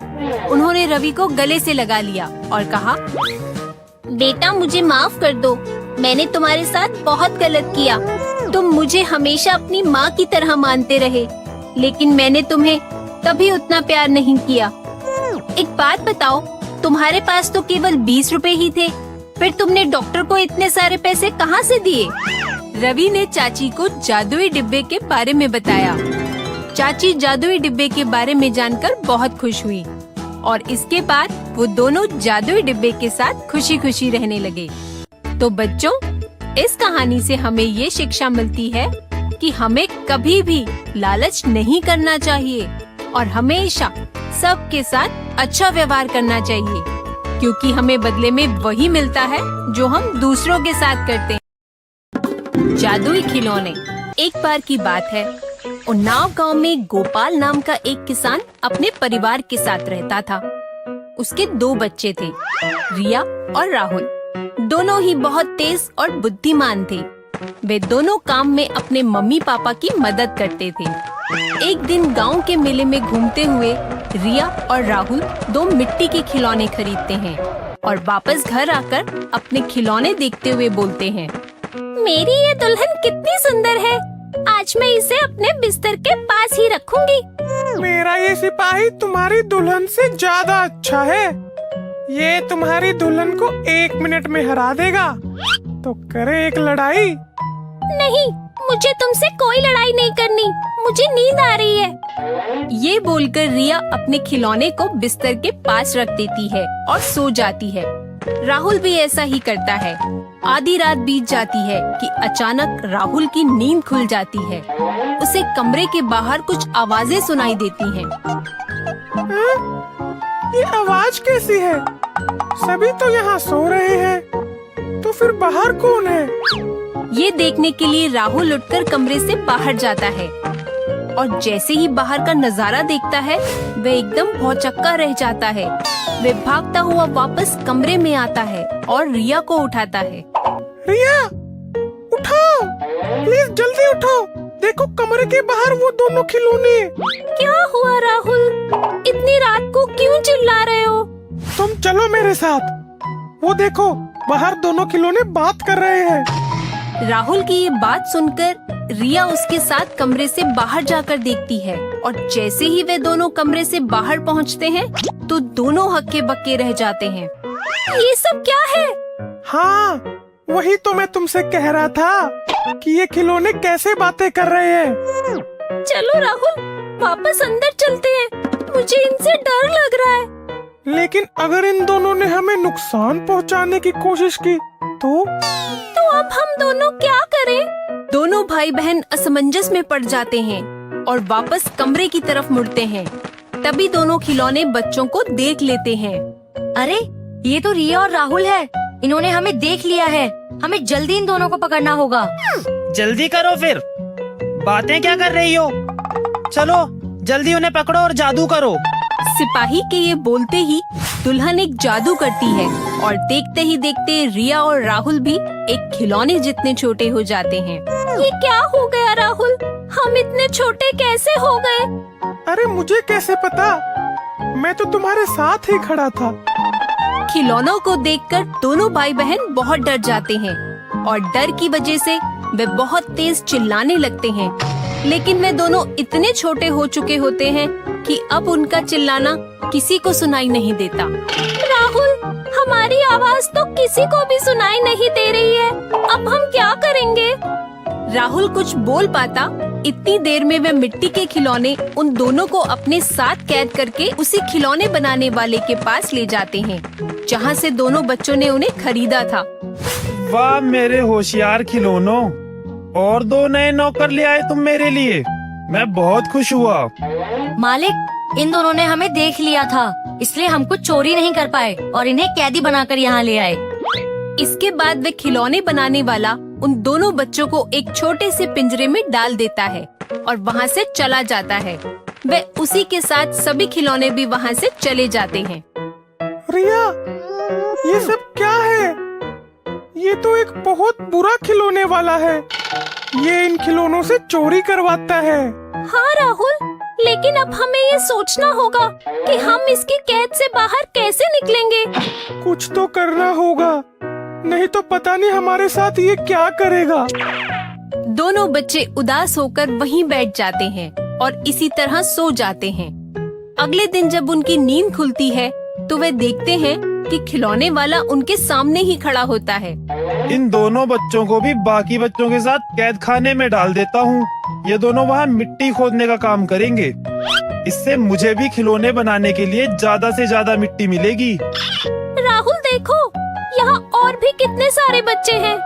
उन्होंने रवि को गले से लगा लिया और कहा, बेटा, मुझे माफ कर दो, मैंने तुम्हारे साथ बहुत गलत किया। तुम मुझे हमेशा अपनी माँ की तरह मानते रहे, लेकिन मैंने तुम्हें कभी उतना प्यार नहीं किया। एक बात बताओ, तुम्हारे पास तो केवल 20 रुपए ही थे, फिर तुमने डॉक्टर को इतने सारे पैसे कहाँ से दिए? रवि ने चाची को जादुई डिब्बे के बारे में बताया। चाची जादुई डिब्बे के बारे में जानकर बहुत खुश हुई और इसके बाद वो दोनों जादुई डिब्बे के साथ खुशी खुशी रहने लगे। तो बच्चों, इस कहानी से हमें ये शिक्षा मिलती है कि हमें कभी भी लालच नहीं करना चाहिए और हमेशा सबके साथ अच्छा व्यवहार करना चाहिए, क्योंकि हमें बदले में वही मिलता है जो हम दूसरों के साथ करते हैं। जादुई खिलौने। एक बार की बात है, उन्नाव गांव में गोपाल नाम का एक किसान अपने परिवार के साथ रहता था। उसके 2 बच्चे थे, रिया और राहुल। दोनों ही बहुत तेज और बुद्धिमान थे। वे दोनों काम में अपने मम्मी पापा की मदद करते थे। एक दिन गांव के मेले में घूमते हुए रिया और राहुल 2 मिट्टी के खिलौने खरीदते हैं और वापस घर आकर अपने खिलौने देखते हुए बोलते हैं, मेरी ये दुल्हन कितनी सुंदर है, आज मैं इसे अपने बिस्तर के पास ही रखूंगी। मेरा ये सिपाही तुम्हारी दुल्हन से ज्यादा अच्छा है। ये तुम्हारी दुल्हन को 1 मिनट में हरा देगा। तो करे एक लड़ाई। नहीं, मुझे तुमसे कोई लड़ाई नहीं करनी, मुझे नींद आ रही है। ये बोलकर रिया अपने खिलौने को बिस्तर के पास रख देती है और सो जाती है। राहुल भी ऐसा ही करता है। आधी रात बीत जाती है कि अचानक राहुल की नींद खुल जाती है। उसे कमरे के बाहर कुछ आवाजें सुनाई देती हैं। ये आवाज कैसी है? सभी तो यहाँ सो रहे हैं, तो फिर बाहर कौन है? ये देखने के लिए राहुल उठकर कमरे से बाहर जाता है और जैसे ही बाहर का नजारा देखता है, वह एकदम भौचक्का रह जाता है। वह भागता हुआ वापस कमरे में आता है और रिया को उठाता है। रिया, उठो, प्लीज जल्दी उठो। देखो कमरे के बाहर वो दोनों खिलौने। क्या हुआ राहुल? इतनी रात को क्यों चिल्ला रहे हो? तुम चलो मेरे साथ। वो देखो, बाहर दोनों खिलौने बात कर रहे हैं। राहुल की ये बात सुनकर रिया उसके साथ कमरे से बाहर जाकर देखती है और जैसे ही वे दोनों कमरे से बाहर पहुंचते हैं, तो दोनों हक्के बक्के रह जाते हैं। ये सब क्या है? हाँ, वही तो मैं तुमसे कह रहा था कि ये खिलौने कैसे बातें कर रहे हैं। चलो राहुल, वापस अंदर चलते हैं, मुझे इनसे डर लग रहा है। लेकिन अगर इन दोनों ने हमें नुकसान पहुंचाने की कोशिश की तो अब हम दोनों क्या करें? दोनों भाई बहन असमंजस में पड़ जाते हैं और वापस कमरे की तरफ मुड़ते हैं। तभी दोनों खिलौने बच्चों को देख लेते हैं। अरे, ये तो रिया और राहुल है। इन्होंने हमें देख लिया है। हमें जल्दी इन दोनों को पकड़ना होगा। जल्दी करो फिर, बातें क्या कर रही हो? चलो जल्दी उन्हें पकड़ो और जादू करो। सिपाही के ये बोलते ही दुल्हन एक जादू करती है और देखते ही देखते रिया और राहुल भी एक खिलौने जितने छोटे हो जाते हैं। ये क्या हो गया राहुल? हम इतने छोटे कैसे हो गए? अरे मुझे कैसे पता? मैं तो तुम्हारे साथ ही खड़ा था। खिलौनों को देखकर दोनों भाई बहन बहुत डर जाते हैं और डर की वजह से वे बहुत तेज चिल्लाने लगते हैं। लेकिन वे दोनों इतने छोटे हो चुके होते हैं कि अब उनका चिल्लाना किसी को सुनाई नहीं देता। राहुल, हमारी आवाज तो किसी को भी सुनाई नहीं दे रही है। अब हम क्या करेंगे? राहुल कुछ बोल पाता, इतनी देर में वे मिट्टी के खिलौने उन दोनों को अपने साथ कैद करके उसी खिलौने बनाने वाले के पास ले जाते हैं, जहाँ से दोनों बच्चों ने उन्हें खरीदा था। वाह मेरे होशियार खिलौनों, और 2 नए नौकर ले आए तुम मेरे लिए। मैं बहुत खुश हुआ। मालिक, इन दोनों ने हमें देख लिया था, इसलिए हम कुछ चोरी नहीं कर पाए और इन्हें कैदी बनाकर यहाँ ले आए। इसके बाद वे खिलौने बनाने वाला उन दोनों बच्चों को एक छोटे से पिंजरे में डाल देता है और वहाँ से चला जाता है। वे उसी के साथ सभी खिलौने भी वहाँ से चले जाते हैं। रिया, ये सब क्या है? ये तो एक बहुत बुरा खिलौने वाला है। ये इन खिलौनों से चोरी करवाता है। हाँ राहुल, लेकिन अब हमें ये सोचना होगा कि हम इसकी कैद से बाहर कैसे निकलेंगे। कुछ तो करना होगा, नहीं तो पता नहीं हमारे साथ ये क्या करेगा। दोनों बच्चे उदास होकर वहीं बैठ जाते हैं और इसी तरह सो जाते हैं। अगले दिन जब उनकी नींद खुलती है तो वे देखते हैं कि खिलौने वाला उनके सामने ही खड़ा होता है। इन दोनों बच्चों को भी बाकी बच्चों के साथ कैद खाने में डाल देता हूँ। ये दोनों वहाँ मिट्टी खोदने का काम करेंगे। इससे मुझे भी खिलौने बनाने के लिए ज्यादा से ज्यादा मिट्टी मिलेगी। राहुल देखो, यहाँ और भी कितने सारे बच्चे हैं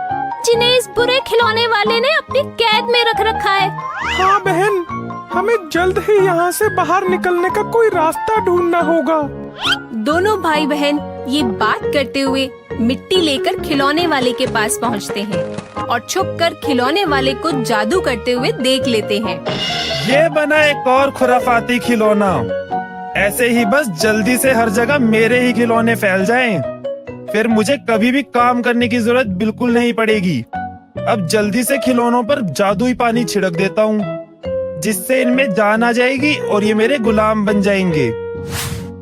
जिन्हें इस बुरे खिलौने वाले ने अपनी कैद में रख रखा है। हाँ बहन, हमें जल्द ही यहाँ से बाहर निकलने का कोई रास्ता ढूंढना होगा। दोनों भाई बहन ये बात करते हुए मिट्टी लेकर खिलौने वाले के पास पहुँचते हैं और छुपकर खिलौने वाले को जादू करते हुए देख लेते हैं। ये बना एक और खुराफाती खिलौना। ऐसे ही बस जल्दी से हर जगह मेरे ही खिलौने फैल जाएं। फिर मुझे कभी भी काम करने की जरूरत बिल्कुल नहीं पड़ेगी। अब जल्दी से खिलौनों पर जादुई पानी छिड़क देता हूँ, जिससे इनमें जान आ जाएगी और ये मेरे गुलाम बन जाएंगे।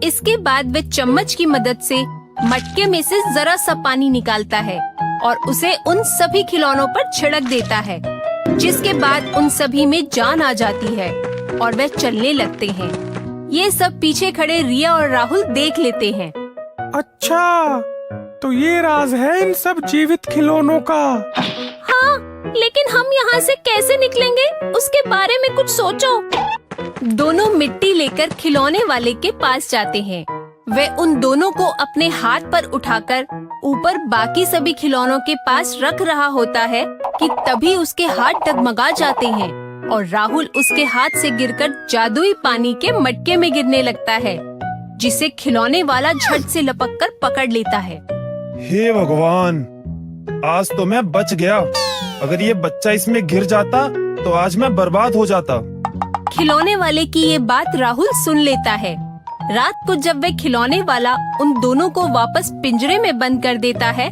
इसके बाद वे चम्मच की मदद से मटके में से जरा सा पानी निकालता है और उसे उन सभी खिलौनों पर छिड़क देता है, जिसके बाद उन सभी में जान आ जाती है और वे चलने लगते हैं। ये सब पीछे खड़े रिया और राहुल देख लेते हैं। अच्छा, तो ये राज है इन सब जीवित खिलौनों का। हाँ, लेकिन हम यहाँ से कैसे निकलेंगे, उसके बारे में कुछ सोचो। दोनों मिट्टी लेकर खिलौने वाले के पास जाते हैं। वे उन दोनों को अपने हाथ पर उठाकर ऊपर बाकी सभी खिलौनों के पास रख रहा होता है कि तभी उसके हाथ डगमगा जाते हैं और राहुल उसके हाथ से गिरकर जादुई पानी के मटके में गिरने लगता है, जिसे खिलौने वाला झट से लपककर पकड़ लेता है। हे भगवान, आज तो मैं बच गया। अगर ये बच्चा इसमें गिर जाता तो आज मैं बर्बाद हो जाता। खिलौने वाले की ये बात राहुल सुन लेता है। रात को जब वे खिलौने वाला उन दोनों को वापस पिंजरे में बंद कर देता है,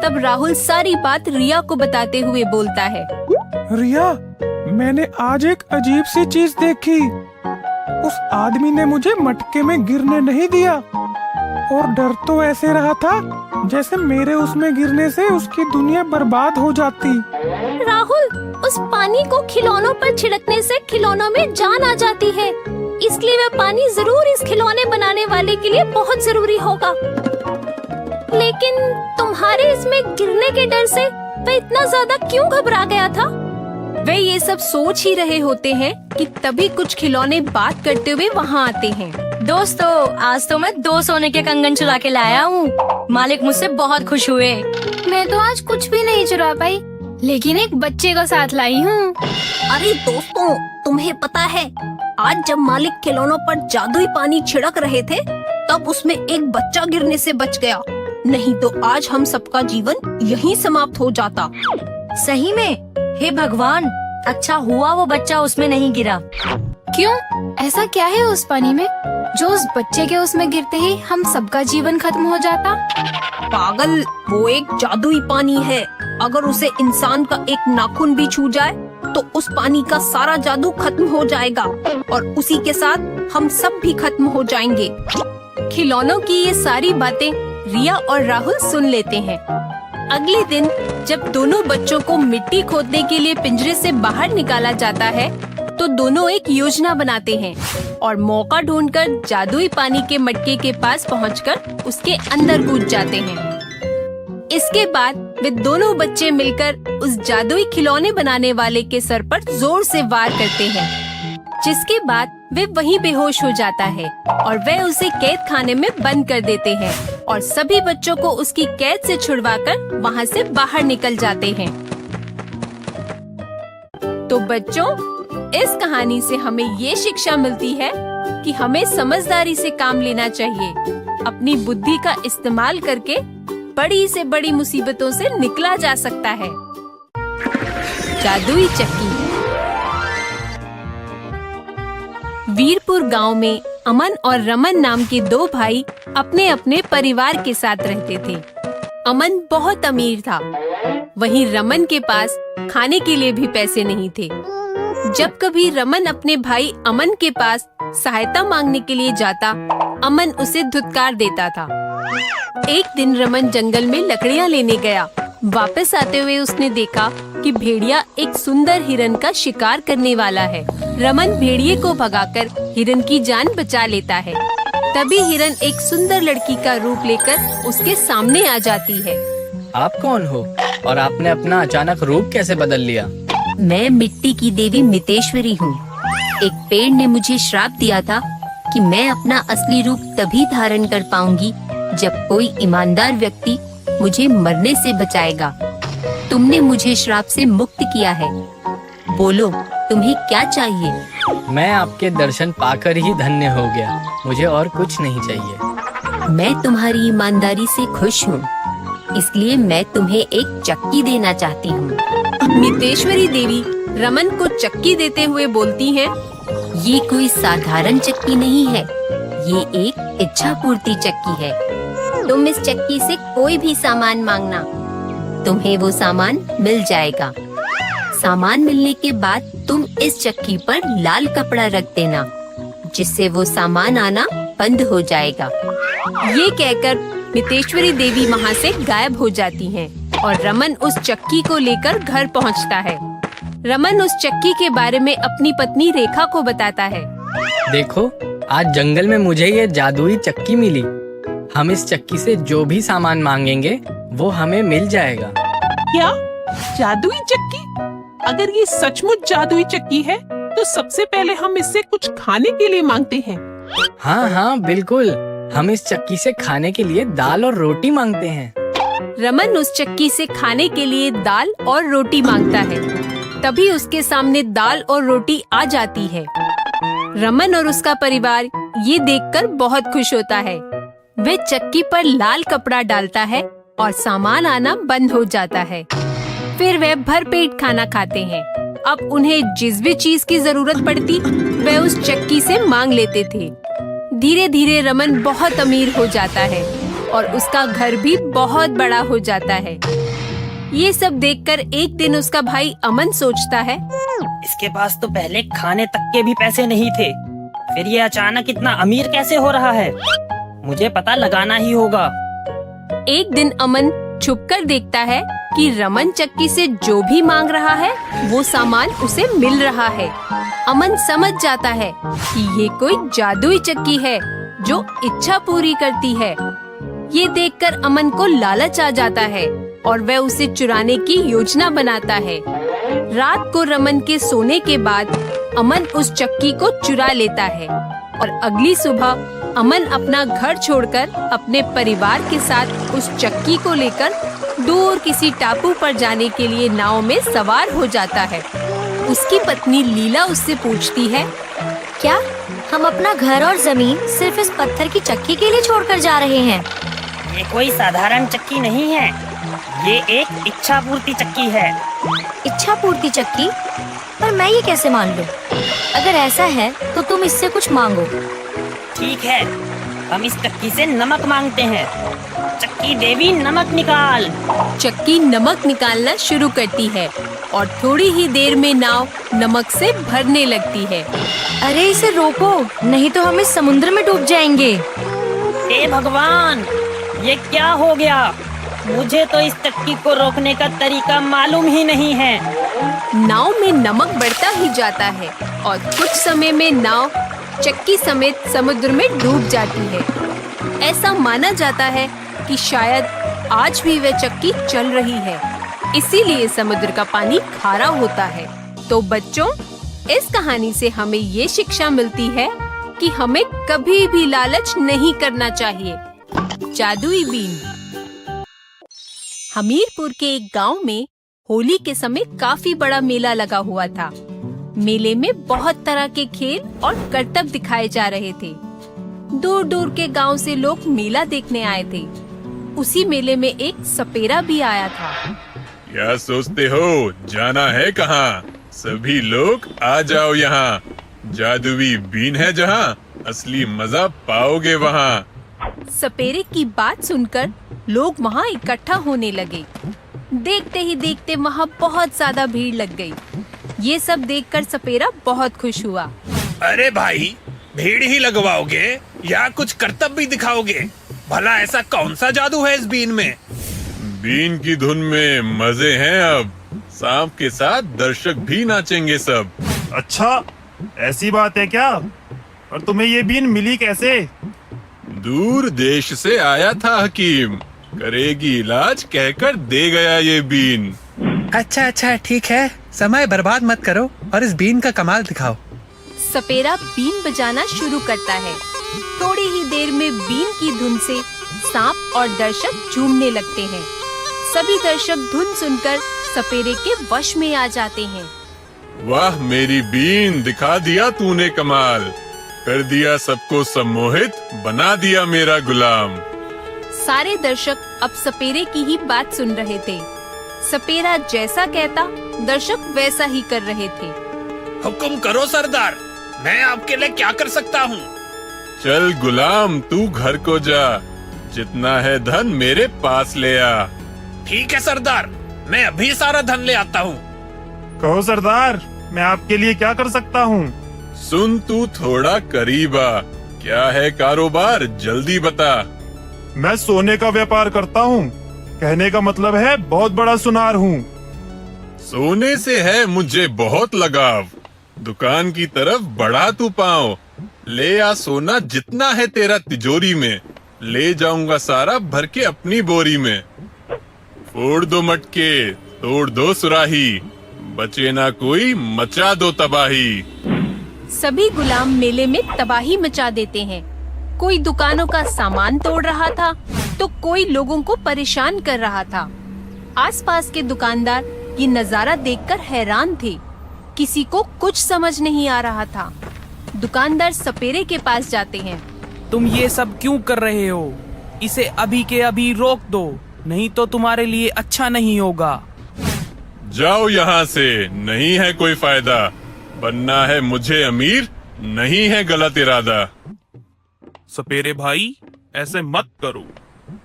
तब राहुल सारी बात रिया को बताते हुए बोलता है। रिया, मैंने आज एक अजीब सी चीज देखी। उस आदमी ने मुझे मटके में गिरने नहीं दिया और डर तो ऐसे रहा था जैसे मेरे उसमें गिरने से उसकी दुनिया बर्बाद हो जाती। राहुल, उस पानी को खिलौनों पर छिड़कने से खिलौनों में जान आ जाती है, इसलिए वह पानी जरूर इस खिलौने बनाने वाले के लिए बहुत जरूरी होगा। लेकिन तुम्हारे इसमें गिरने के डर से वह इतना ज्यादा क्यों घबरा गया था? वे ये सब सोच ही रहे होते हैं कि तभी कुछ खिलौने बात करते हुए वहाँ आते हैं। दोस्तों, आज तो मैं 2 सोने के कंगन चुरा के लाया हूँ। मालिक मुझसे बहुत खुश हुए। मैं तो आज कुछ भी नहीं चुरा पाई, लेकिन एक बच्चे को साथ लाई हूँ। अरे दोस्तों, तुम्हें पता है, आज जब मालिक खिलौनों पर जादुई पानी छिड़क रहे थे, तब उसमें एक बच्चा गिरने से बच गया। नहीं तो आज हम सबका जीवन यहीं समाप्त हो जाता। सही में? हे भगवान, अच्छा हुआ वो बच्चा उसमें नहीं गिरा। क्यों? ऐसा क्या है उस पानी में जो उस बच्चे के उसमें गिरते ही हम सबका जीवन खत्म हो जाता? पागल, वो एक जादुई पानी है। अगर उसे इंसान का एक नाखून भी छू जाए तो उस पानी का सारा जादू खत्म हो जाएगा और उसी के साथ हम सब भी खत्म हो जाएंगे। खिलौनों की ये सारी बातें रिया और राहुल सुन लेते हैं। अगले दिन जब दोनों बच्चों को मिट्टी खोदने के लिए पिंजरे से बाहर निकाला जाता है, तो दोनों एक योजना बनाते हैं और मौका ढूंढकर जादुई पानी के मटके के पास पहुंचकर उसके अंदर कूद जाते हैं। इसके बाद वे दोनों बच्चे मिलकर उस जादुई खिलौने बनाने वाले के सर पर जोर से वार करते हैं, जिसके बाद वे वहीं बेहोश हो जाता है और वे उसे कैद खाने में बंद कर देते हैं और सभी बच्चों को उसकी कैद से छुड़वाकर वहाँ से बाहर निकल जाते हैं। तो बच्चों, इस कहानी से हमें ये शिक्षा मिलती है कि हमें समझदारी से काम लेना चाहिए। अपनी बुद्धि का इस्तेमाल करके बड़ी से बड़ी मुसीबतों से निकला जा सकता है। जादुई चक्की। वीरपुर गांव में अमन और रमन नाम के 2 भाई अपने अपने परिवार के साथ रहते थे। अमन बहुत अमीर था, वहीं रमन के पास खाने के लिए भी पैसे नहीं थे। जब कभी रमन अपने भाई अमन के पास सहायता मांगने के लिए जाता, अमन उसे धुतकार देता था। एक दिन रमन जंगल में लकड़ियाँ लेने गया वापस आते हुए उसने देखा कि भेड़िया एक सुंदर हिरन का शिकार करने वाला है। रमन भेड़िए को भगाकर हिरन की जान बचा लेता है। तभी हिरन एक सुंदर लड़की का रूप लेकर उसके सामने आ जाती है। आप कौन हो और आपने अपना अचानक रूप कैसे बदल लिया? मैं मिट्टी की देवी मितेश्वरी हूँ। एक पेड़ ने मुझे श्राप दिया था कि मैं अपना असली रूप तभी धारण कर पाऊंगी जब कोई ईमानदार व्यक्ति मुझे मरने से बचाएगा। तुमने मुझे श्राप से मुक्त किया है। बोलो, तुम्हें क्या चाहिए? मैं आपके दर्शन पाकर ही धन्य हो गया। मुझे और कुछ नहीं चाहिए। मैं तुम्हारी ईमानदारी से खुश हूँ, इसलिए मैं तुम्हें एक चक्की देना चाहती हूँ। मितेश्वरी देवी रमन को चक्की देते हुए बोलती हैं, ये कोई साधारण चक्की नहीं है, ये एक इच्छा पूर्ति चक्की है। तुम इस चक्की से कोई भी सामान मांगना, तुम्हें वो सामान मिल जाएगा। सामान मिलने के बाद तुम इस चक्की पर लाल कपड़ा रख देना, जिससे वो सामान आना बंद हो जाएगा। ये कहकर मितेश्वरी देवी वहाँ से गायब हो जाती हैं और रमन उस चक्की को लेकर घर पहुँचता है। रमन उस चक्की के बारे में अपनी पत्नी रेखा को बताता है। देखो, आज जंगल में मुझे ये जादुई चक्की मिली। हम इस चक्की से जो भी सामान मांगेंगे वो हमें मिल जाएगा। क्या जादुई चक्की? अगर ये सचमुच जादुई चक्की है तो सबसे पहले हम इससे कुछ खाने के लिए मांगते हैं। हाँ हाँ बिल्कुल, हम इस चक्की से खाने के लिए दाल और रोटी मांगते हैं। रमन उस चक्की से खाने के लिए दाल और रोटी मांगता है। तभी उसके सामने दाल और रोटी आ जाती है। रमन और उसका परिवार ये देखकर बहुत खुश होता है। वे चक्की पर लाल कपड़ा डालता है और सामान आना बंद हो जाता है। फिर वे भरपेट खाना खाते हैं। अब उन्हें जिस भी चीज की जरूरत पड़ती वे उस चक्की से मांग लेते थे। धीरे धीरे रमन बहुत अमीर हो जाता है और उसका घर भी बहुत बड़ा हो जाता है। ये सब देखकर एक दिन उसका भाई अमन सोचता है, इसके पास तो पहले खाने तक के भी पैसे नहीं थे, फिर ये अचानक इतना अमीर कैसे हो रहा है? मुझे पता लगाना ही होगा। एक दिन अमन छुपकर देखता है कि रमन चक्की से जो भी मांग रहा है वो सामान उसे मिल रहा है। अमन समझ जाता है कि ये कोई जादुई चक्की है जो इच्छा पूरी करती है। ये देखकर अमन को लालच आ जाता है और वह उसे चुराने की योजना बनाता है। रात को रमन के सोने के बाद अमन उस चक्की को चुरा लेता है और अगली सुबह अमन अपना घर छोड़कर अपने परिवार के साथ उस चक्की को लेकर दूर किसी टापू पर जाने के लिए नाव में सवार हो जाता है। उसकी पत्नी लीला उससे पूछती है, क्या हम अपना घर और जमीन सिर्फ इस पत्थर की चक्की के लिए छोड़कर जा रहे हैं? ये कोई साधारण चक्की नहीं है, ये एक इच्छा पूर्ति चक्की है। इच्छा पूर्ति चक्की? पर मैं ये कैसे मान लूं? अगर ऐसा है तो तुम इससे कुछ मांगो। ठीक है, हम इस चक्की से नमक मांगते हैं। चक्की देवी नमक निकाल। चक्की नमक निकालना शुरू करती है और थोड़ी ही देर में नाव नमक से भरने लगती है। अरे इसे रोको, नहीं तो हम इस समुद्र में डूब जाएंगे। हे भगवान, ये क्या हो गया? मुझे तो इस चक्की को रोकने का तरीका मालूम ही नहीं है। नाव में नमक बढ़ता ही जाता है और कुछ समय में नाव चक्की समेत समुद्र में डूब जाती है। ऐसा माना जाता है कि शायद आज भी वह चक्की चल रही है, इसीलिए समुद्र का पानी खारा होता है। तो बच्चों, इस कहानी से हमें ये शिक्षा मिलती है कि हमें कभी भी लालच नहीं करना चाहिए। जादुई बीन। हमीरपुर के एक गांव में होली के समय काफी बड़ा मेला लगा हुआ था। मेले में बहुत तरह के खेल और करतब दिखाए जा रहे थे। दूर दूर के गांव से लोग मेला देखने आए थे। उसी मेले में एक सपेरा भी आया था। क्या सोचते हो, जाना है कहाँ? सभी लोग आ जाओ यहाँ। जादुई बीन है जहाँ, असली मजा पाओगे वहाँ। सपेरे की बात सुनकर लोग वहाँ इकट्ठा होने लगे। देखते ही देखते वहाँ बहुत ज्यादा भीड़ लग गई। ये सब देखकर सपेरा बहुत खुश हुआ। अरे भाई, भीड़ ही लगवाओगे या कुछ करतब भी दिखाओगे? भला ऐसा कौन सा जादू है इस बीन में? बीन की धुन में मजे हैं अब। सांप के साथ दर्शक भी नाचेंगे सब। अच्छा, ऐसी बात है क्या? और तुम्हें ये बीन मिली कैसे? दूर देश से आया था हकीम, करेगी इलाज कहकर दे गया ये बीन। अच्छा ठीक है, समय बर्बाद मत करो और इस बीन का कमाल दिखाओ। सपेरा बीन बजाना शुरू करता है। थोड़ी ही देर में बीन की धुन से सांप और दर्शक झूमने लगते हैं। सभी दर्शक धुन सुनकर सपेरे के वश में आ जाते हैं। वाह मेरी बीन, दिखा दिया तूने कमाल, कर दिया सबको सम्मोहित, बना दिया मेरा गुलाम। सारे दर्शक अब सपेरे की ही बात सुन रहे थे। सपेरा जैसा कहता दर्शक वैसा ही कर रहे थे। हुक्म करो सरदार, मैं आपके लिए क्या कर सकता हूँ? चल गुलाम तू घर को जा, जितना है धन मेरे पास ले आ। ठीक है सरदार, मैं अभी सारा धन ले आता हूँ। कहो सरदार, मैं आपके लिए क्या कर सकता हूँ? सुन तू थोड़ा करीब आ, क्या है कारोबार जल्दी बता। मैं सोने का व्यापार करता हूँ। कहने का मतलब है बहुत बड़ा सुनार हूँ। सोने से है मुझे बहुत लगाव, दुकान की तरफ बढ़ा तू पाँव। ले आ सोना जितना है तेरा तिजोरी में, ले जाऊंगा सारा भर के अपनी बोरी में। फोड़ दो मटके, तोड़ दो सुराही, बचे ना कोई, मचा दो तबाही। सभी गुलाम मेले में तबाही मचा देते हैं। कोई दुकानों का सामान तोड़ रहा था तो कोई लोगों को परेशान कर रहा था। आसपास के दुकानदार ये नजारा देखकर हैरान थे। किसी को कुछ समझ नहीं आ रहा था। दुकानदार सपेरे के पास जाते हैं। तुम ये सब क्यों कर रहे हो? इसे अभी के अभी रोक दो, नहीं तो तुम्हारे लिए अच्छा नहीं होगा। जाओ यहाँ से, नहीं है कोई फायदा, बनना है मुझे अमीर, नहीं है गलत इरादा। सपेरे भाई, ऐसे मत करो,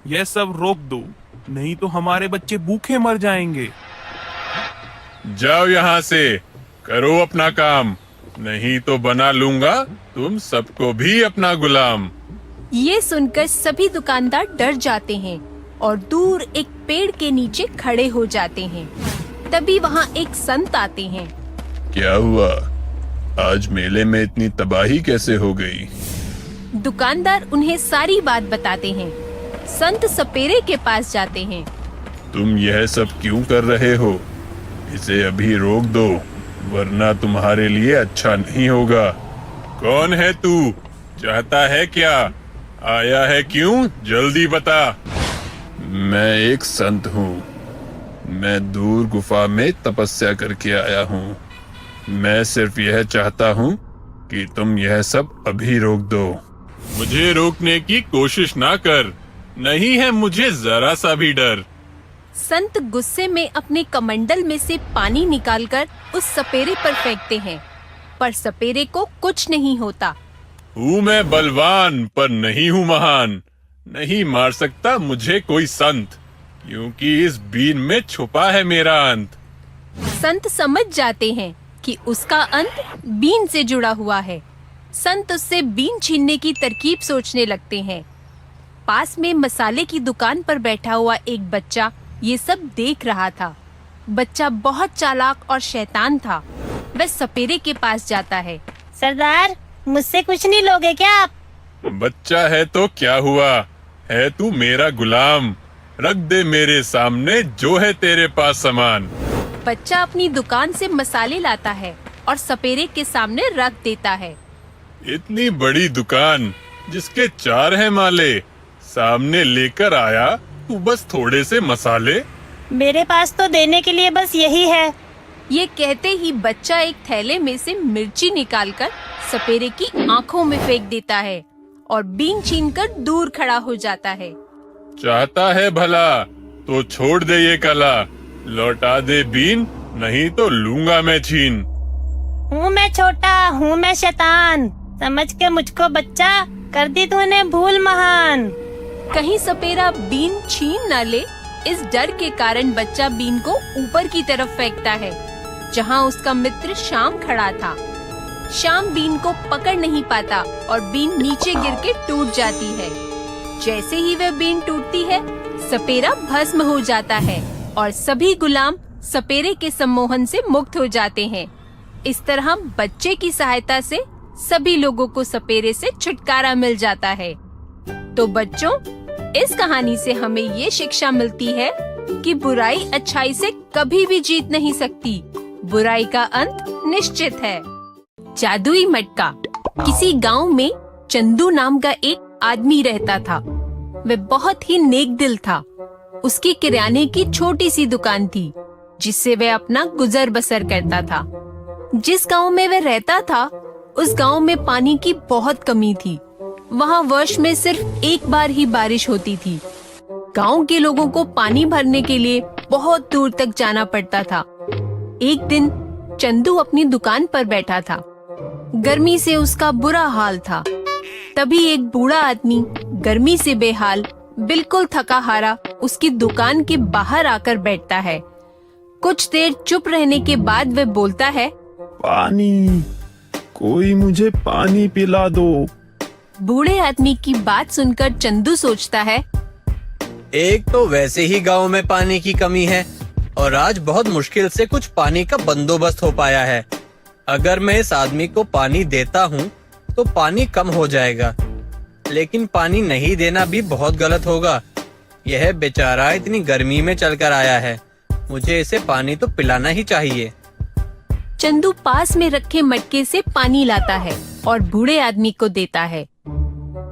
यह सब रोक दो, नहीं तो हमारे बच्चे भूखे मर जाएंगे। जाओ यहाँ से, करो अपना काम, नहीं तो बना लूंगा तुम सबको भी अपना गुलाम। ये सुनकर सभी दुकानदार डर जाते हैं और दूर एक पेड़ के नीचे खड़े हो जाते हैं। तभी वहाँ एक संत आते हैं। क्या हुआ? आज मेले में इतनी तबाही कैसे हो गई? दुकानदार उन्हें सारी बात बताते हैं। संत सपेरे के पास जाते हैं। तुम यह सब क्यों कर रहे हो? इसे अभी रोक दो, वरना तुम्हारे लिए अच्छा नहीं होगा। कौन है तू? चाहता है क्या? आया है क्यों? जल्दी बता। मैं एक संत हूँ। मैं दूर गुफा में तपस्या करके आया हूँ। मैं सिर्फ यह चाहता हूँ कि तुम यह सब अभी रोक दो। मुझे रोकने की कोशिश ना कर, नहीं है मुझे जरा सा भी डर। संत गुस्से में अपने कमंडल में से पानी निकालकर उस सपेरे पर फेंकते हैं, पर सपेरे को कुछ नहीं होता। हूँ मैं बलवान पर नहीं हूँ महान, नहीं मार सकता मुझे कोई संत, क्योंकि इस बीन में छुपा है मेरा अंत। संत समझ जाते हैं कि उसका अंत बीन से जुड़ा हुआ है। संत उससे बीन छीनने की तरकीब सोचने लगते हैं। पास में मसाले की दुकान पर बैठा हुआ एक बच्चा ये सब देख रहा था। बच्चा बहुत चालाक और शैतान था। वह सपेरे के पास जाता है। सरदार, मुझसे कुछ नहीं लोगे क्या आप? बच्चा है तो क्या हुआ, है तू मेरा गुलाम, रख दे मेरे सामने जो है तेरे पास सामान। बच्चा अपनी दुकान से मसाले लाता है और सपेरे के सामने रख देता है। इतनी बड़ी दुकान जिसके 4 हैं माले, सामने लेकर आया तू बस थोड़े से मसाले। मेरे पास तो देने के लिए बस यही है। ये कहते ही बच्चा एक थैले में से मिर्ची निकालकर सपेरे की आंखों में फेंक देता है और बीन छीनकर दूर खड़ा हो जाता है। चाहता है भला तो छोड़ दे ये कला, लौटा दे बीन नहीं तो लूंगा मैं छीन। हूँ मैं छोटा, हूँ मैं शैतान, समझ के मुझको बच्चा, कर दी तूने भूल महान। कहीं सपेरा बीन छीन न ले, इस डर के कारण बच्चा बीन को ऊपर की तरफ फेंकता है, जहाँ उसका मित्र शाम खड़ा था। शाम बीन को पकड़ नहीं पाता और बीन नीचे गिर के टूट जाती है। जैसे ही वह बीन टूटती है, सपेरा भस्म हो जाता है और सभी गुलाम सपेरे के सम्मोहन से मुक्त हो जाते हैं। इस तरह बच्चे की सहायता से सभी लोगों को सपेरे से छुटकारा मिल जाता है। तो बच्चों, इस कहानी से हमें ये शिक्षा मिलती है कि बुराई अच्छाई से कभी भी जीत नहीं सकती। बुराई का अंत निश्चित है। जादुई मटका। किसी गांव में चंदू नाम का एक आदमी रहता था। वह बहुत ही नेक दिल था। उसकी किराने की छोटी सी दुकान थी, जिससे वह अपना गुजर बसर करता था। जिस गांव में वह रहता था, उस गांव में पानी की बहुत कमी थी। वहाँ वर्ष में सिर्फ एक बार ही बारिश होती थी। गांव के लोगों को पानी भरने के लिए बहुत दूर तक जाना पड़ता था। एक दिन चंदू अपनी दुकान पर बैठा था। गर्मी से उसका बुरा हाल था। तभी एक बूढ़ा आदमी गर्मी से बेहाल, बिल्कुल थका हारा उसकी दुकान के बाहर आकर बैठता है। कुछ देर चुप रहने के बाद वह बोलता है, पानी, कोई मुझे पानी पिला दो। बूढ़े आदमी की बात सुनकर चंदू सोचता है, एक तो वैसे ही गांव में पानी की कमी है और आज बहुत मुश्किल से कुछ पानी का बंदोबस्त हो पाया है। अगर मैं इस आदमी को पानी देता हूँ तो पानी कम हो जाएगा, लेकिन पानी नहीं देना भी बहुत गलत होगा। यह बेचारा इतनी गर्मी में चलकर आया है, मुझे इसे पानी तो पिलाना ही चाहिए। चंदू पास में रखे मटके से पानी लाता है और बूढ़े आदमी को देता है।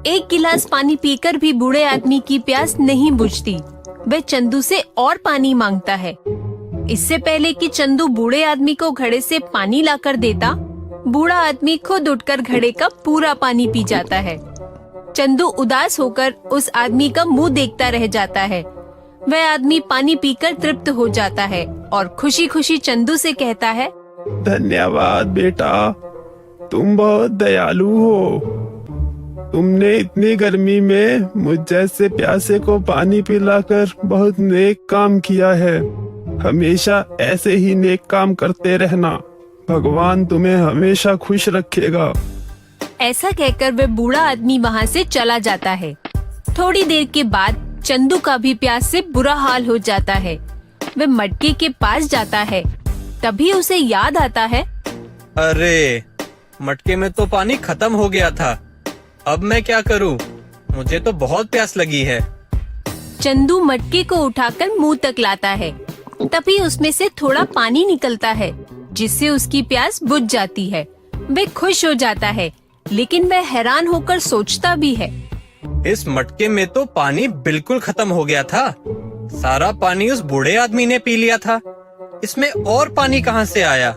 एक गिलास पानी पीकर भी बूढ़े आदमी की प्यास नहीं बुझती। वह चंदू से और पानी मांगता है। इससे पहले कि चंदू बूढ़े आदमी को घड़े से पानी लाकर देता, बूढ़ा आदमी खुद उठकर घड़े का पूरा पानी पी जाता है। चंदू उदास होकर उस आदमी का मुंह देखता रह जाता है। वह आदमी पानी पीकर तृप्त हो जाता है और खुशी खुशी चंदू से कहता है, धन्यवाद बेटा, तुम बहुत दयालु हो। तुमने इतनी गर्मी में मुझ जैसे प्यासे को पानी पिलाकर बहुत नेक काम किया है। हमेशा ऐसे ही नेक काम करते रहना। भगवान तुम्हें हमेशा खुश रखेगा। ऐसा कहकर वह बूढ़ा आदमी वहाँ से चला जाता है। थोड़ी देर के बाद चंदू का भी प्यास से बुरा हाल हो जाता है। वह मटके के पास जाता है। तभी उसे याद आता है, अरे, मटके में तो पानी खत्म हो गया था। अब मैं क्या करूं? मुझे तो बहुत प्यास लगी है। चंदू मटके को उठाकर मुंह तक लाता है। तभी उसमें से थोड़ा पानी निकलता है, जिससे उसकी प्यास बुझ जाती है। वह खुश हो जाता है, लेकिन वह हैरान होकर सोचता भी है, इस मटके में तो पानी बिल्कुल खत्म हो गया था। सारा पानी उस बूढ़े आदमी ने पी लिया था। इसमें और पानी कहाँ से आया?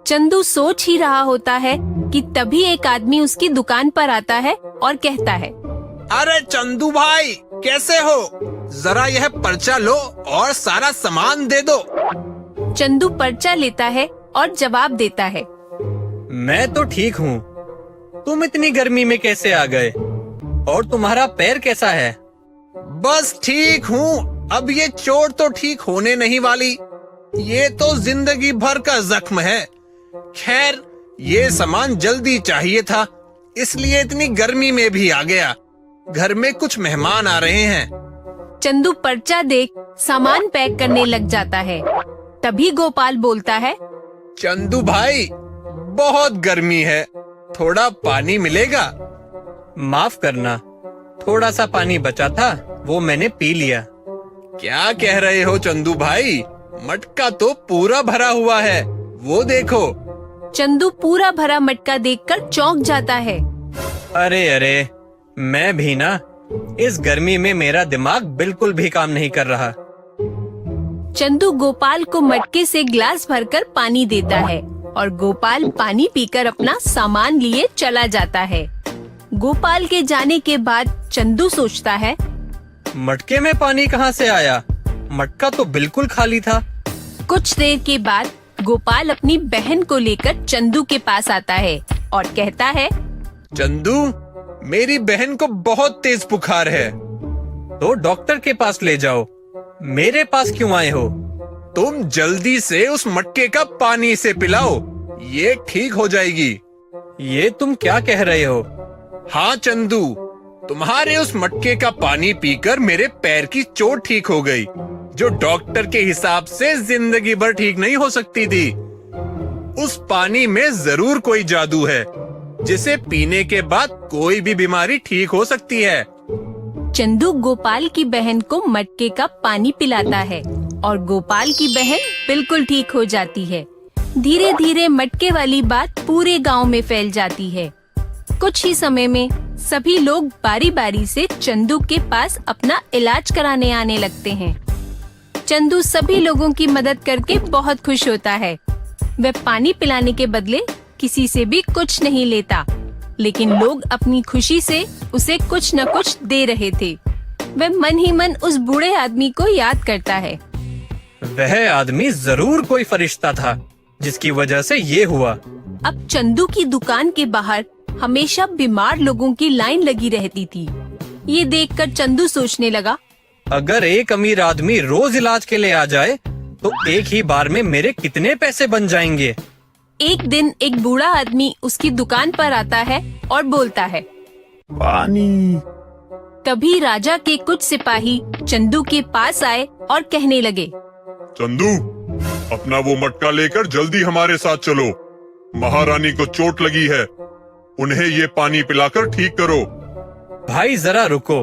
चंदू सोच ही रहा होता है कि तभी एक आदमी उसकी दुकान पर आता है और कहता है, अरे चंदू भाई, कैसे हो? जरा यह पर्चा लो और सारा सामान दे दो। चंदू पर्चा लेता है और जवाब देता है, मैं तो ठीक हूँ। तुम इतनी गर्मी में कैसे आ गए? और तुम्हारा पैर कैसा है? बस ठीक हूँ। अब ये चोट तो ठीक होने नहीं वाली। ये तो जिंदगी भर का जख्म है। खैर, ये सामान जल्दी चाहिए था, इसलिए इतनी गर्मी में भी आ गया। घर में कुछ मेहमान आ रहे हैं। चंदू पर्चा देख सामान पैक करने लग जाता है। तभी गोपाल बोलता है, चंदू भाई, बहुत गर्मी है, थोड़ा पानी मिलेगा? माफ करना, थोड़ा सा पानी बचा था, वो मैंने पी लिया। क्या कह रहे हो चंदू भाई? मटका तो पूरा भरा हुआ है, वो देखो। चंदू पूरा भरा मटका देखकर चौंक जाता है। अरे अरे, मैं भी ना, इस गर्मी में मेरा दिमाग बिल्कुल भी काम नहीं कर रहा। चंदू गोपाल को मटके से ग्लास भरकर पानी देता है और गोपाल पानी पीकर अपना सामान लिए चला जाता है। गोपाल के जाने के बाद चंदू सोचता है, मटके में पानी कहाँ से आया? मटका तो बिल्कुल खाली था। कुछ देर के बाद गोपाल अपनी बहन को लेकर चंदू के पास आता है और कहता है, चंदू, मेरी बहन को बहुत तेज बुखार है। तो डॉक्टर के पास ले जाओ। मेरे पास क्यों आए हो? तुम जल्दी से उस मटके का पानी से पिलाओ, ये ठीक हो जाएगी। ये तुम क्या कह रहे हो? हाँ चंदू, तुम्हारे उस मटके का पानी पीकर मेरे पैर की चोट ठीक हो गई, जो डॉक्टर के हिसाब से जिंदगी भर ठीक नहीं हो सकती थी। उस पानी में जरूर कोई जादू है, जिसे पीने के बाद कोई भी बीमारी ठीक हो सकती है। चंदू गोपाल की बहन को मटके का पानी पिलाता है और गोपाल की बहन बिल्कुल ठीक हो जाती है। धीरे धीरे मटके वाली बात पूरे गांव में फैल जाती है। कुछ ही समय में सभी लोग बारी बारी से चंदू के पास अपना इलाज कराने आने लगते हैं। चंदू सभी लोगों की मदद करके बहुत खुश होता है। वह पानी पिलाने के बदले किसी से भी कुछ नहीं लेता, लेकिन लोग अपनी खुशी से उसे कुछ न कुछ दे रहे थे। वह मन ही मन उस बूढ़े आदमी को याद करता है। वह आदमी जरूर कोई फरिश्ता था, जिसकी वजह से ये हुआ। अब चंदू की दुकान के बाहर हमेशा बीमार लोगों की लाइन लगी रहती थी। ये देखकर चंदू सोचने लगा, अगर एक अमीर आदमी रोज इलाज के लिए आ जाए, तो एक ही बार में मेरे कितने पैसे बन जाएंगे। एक दिन एक बूढ़ा आदमी उसकी दुकान पर आता है और बोलता है, पानी। तभी राजा के कुछ सिपाही चंदू के पास आए और कहने लगे, चंदू, अपना वो मटका लेकर जल्दी हमारे साथ चलो। महारानी को चोट लगी है, उन्हें ये पानी पिलाकर ठीक करो। भाई जरा रुको,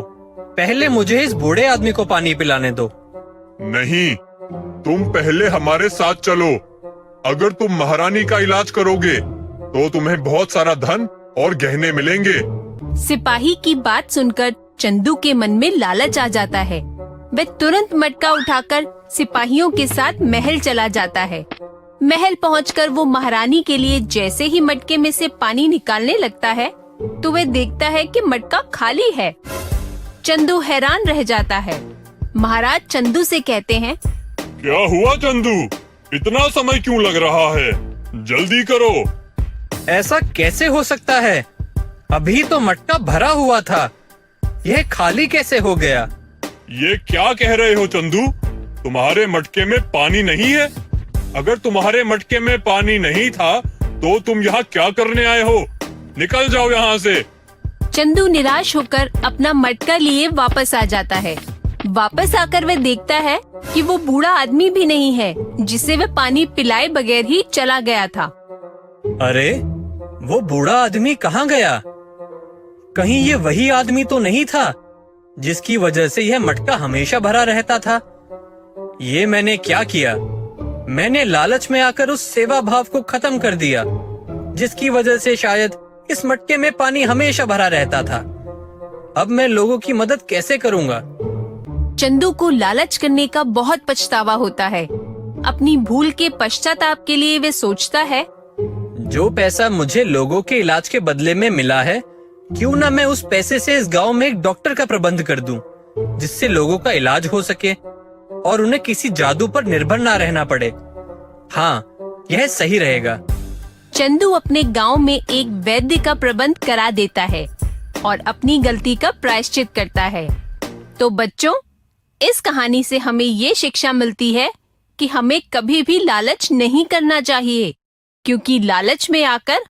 पहले मुझे इस बूढ़े आदमी को पानी पिलाने दो। नहीं, तुम पहले हमारे साथ चलो। अगर तुम महारानी का इलाज करोगे तो तुम्हें बहुत सारा धन और गहने मिलेंगे। सिपाही की बात सुनकर चंदू के मन में लालच आ जाता है। वह तुरंत मटका उठाकर सिपाहियों के साथ महल चला जाता है। महल पहुंचकर वो महारानी के लिए जैसे ही मटके में से पानी निकालने लगता है, तो वह देखता है कि मटका खाली है। चंदू हैरान रह जाता है। महाराज चंदू से कहते हैं, क्या हुआ चंदू, इतना समय क्यों लग रहा है? जल्दी करो। ऐसा कैसे हो सकता है? अभी तो मटका भरा हुआ था, यह खाली कैसे हो गया? ये क्या कह रहे हो चंदू? तुम्हारे मटके में पानी नहीं है? अगर तुम्हारे मटके में पानी नहीं था, तो तुम यहाँ क्या करने आए हो? निकल जाओ यहाँ से। चंदू निराश होकर अपना मटका लिए वापस आ जाता है। वापस आकर वह देखता है कि वो बूढ़ा आदमी भी नहीं है, जिसे वह पानी पिलाए बगैर ही चला गया था। अरे, वो बूढ़ा आदमी कहाँ गया? कहीं ये वही आदमी तो नहीं था, जिसकी वजह से यह मटका हमेशा भरा रहता था? ये मैंने क्या किया? मैंने लालच में आकर उस सेवा भाव को खत्म कर दिया, जिसकी वजह से शायद इस मटके में पानी हमेशा भरा रहता था। अब मैं लोगों की मदद कैसे करूँगा? चंदू को लालच करने का बहुत पछतावा होता है। अपनी भूल के पश्चाताप के लिए वे सोचता है, जो पैसा मुझे लोगों के इलाज के बदले में मिला है, क्यों ना मैं उस पैसे से इस गांव में एक डॉक्टर का प्रबंध कर दूं, जिससे लोगों का इलाज हो सके और उन्हें किसी जादू पर निर्भर ना रहना पड़े। हाँ, यह सही रहेगा। चंदू अपने गांव में एक वैद्य का प्रबंध करा देता है और अपनी गलती का प्रायश्चित करता है। तो बच्चों, इस कहानी से हमें ये शिक्षा मिलती है कि हमें कभी भी लालच नहीं करना चाहिए, क्योंकि लालच में आकर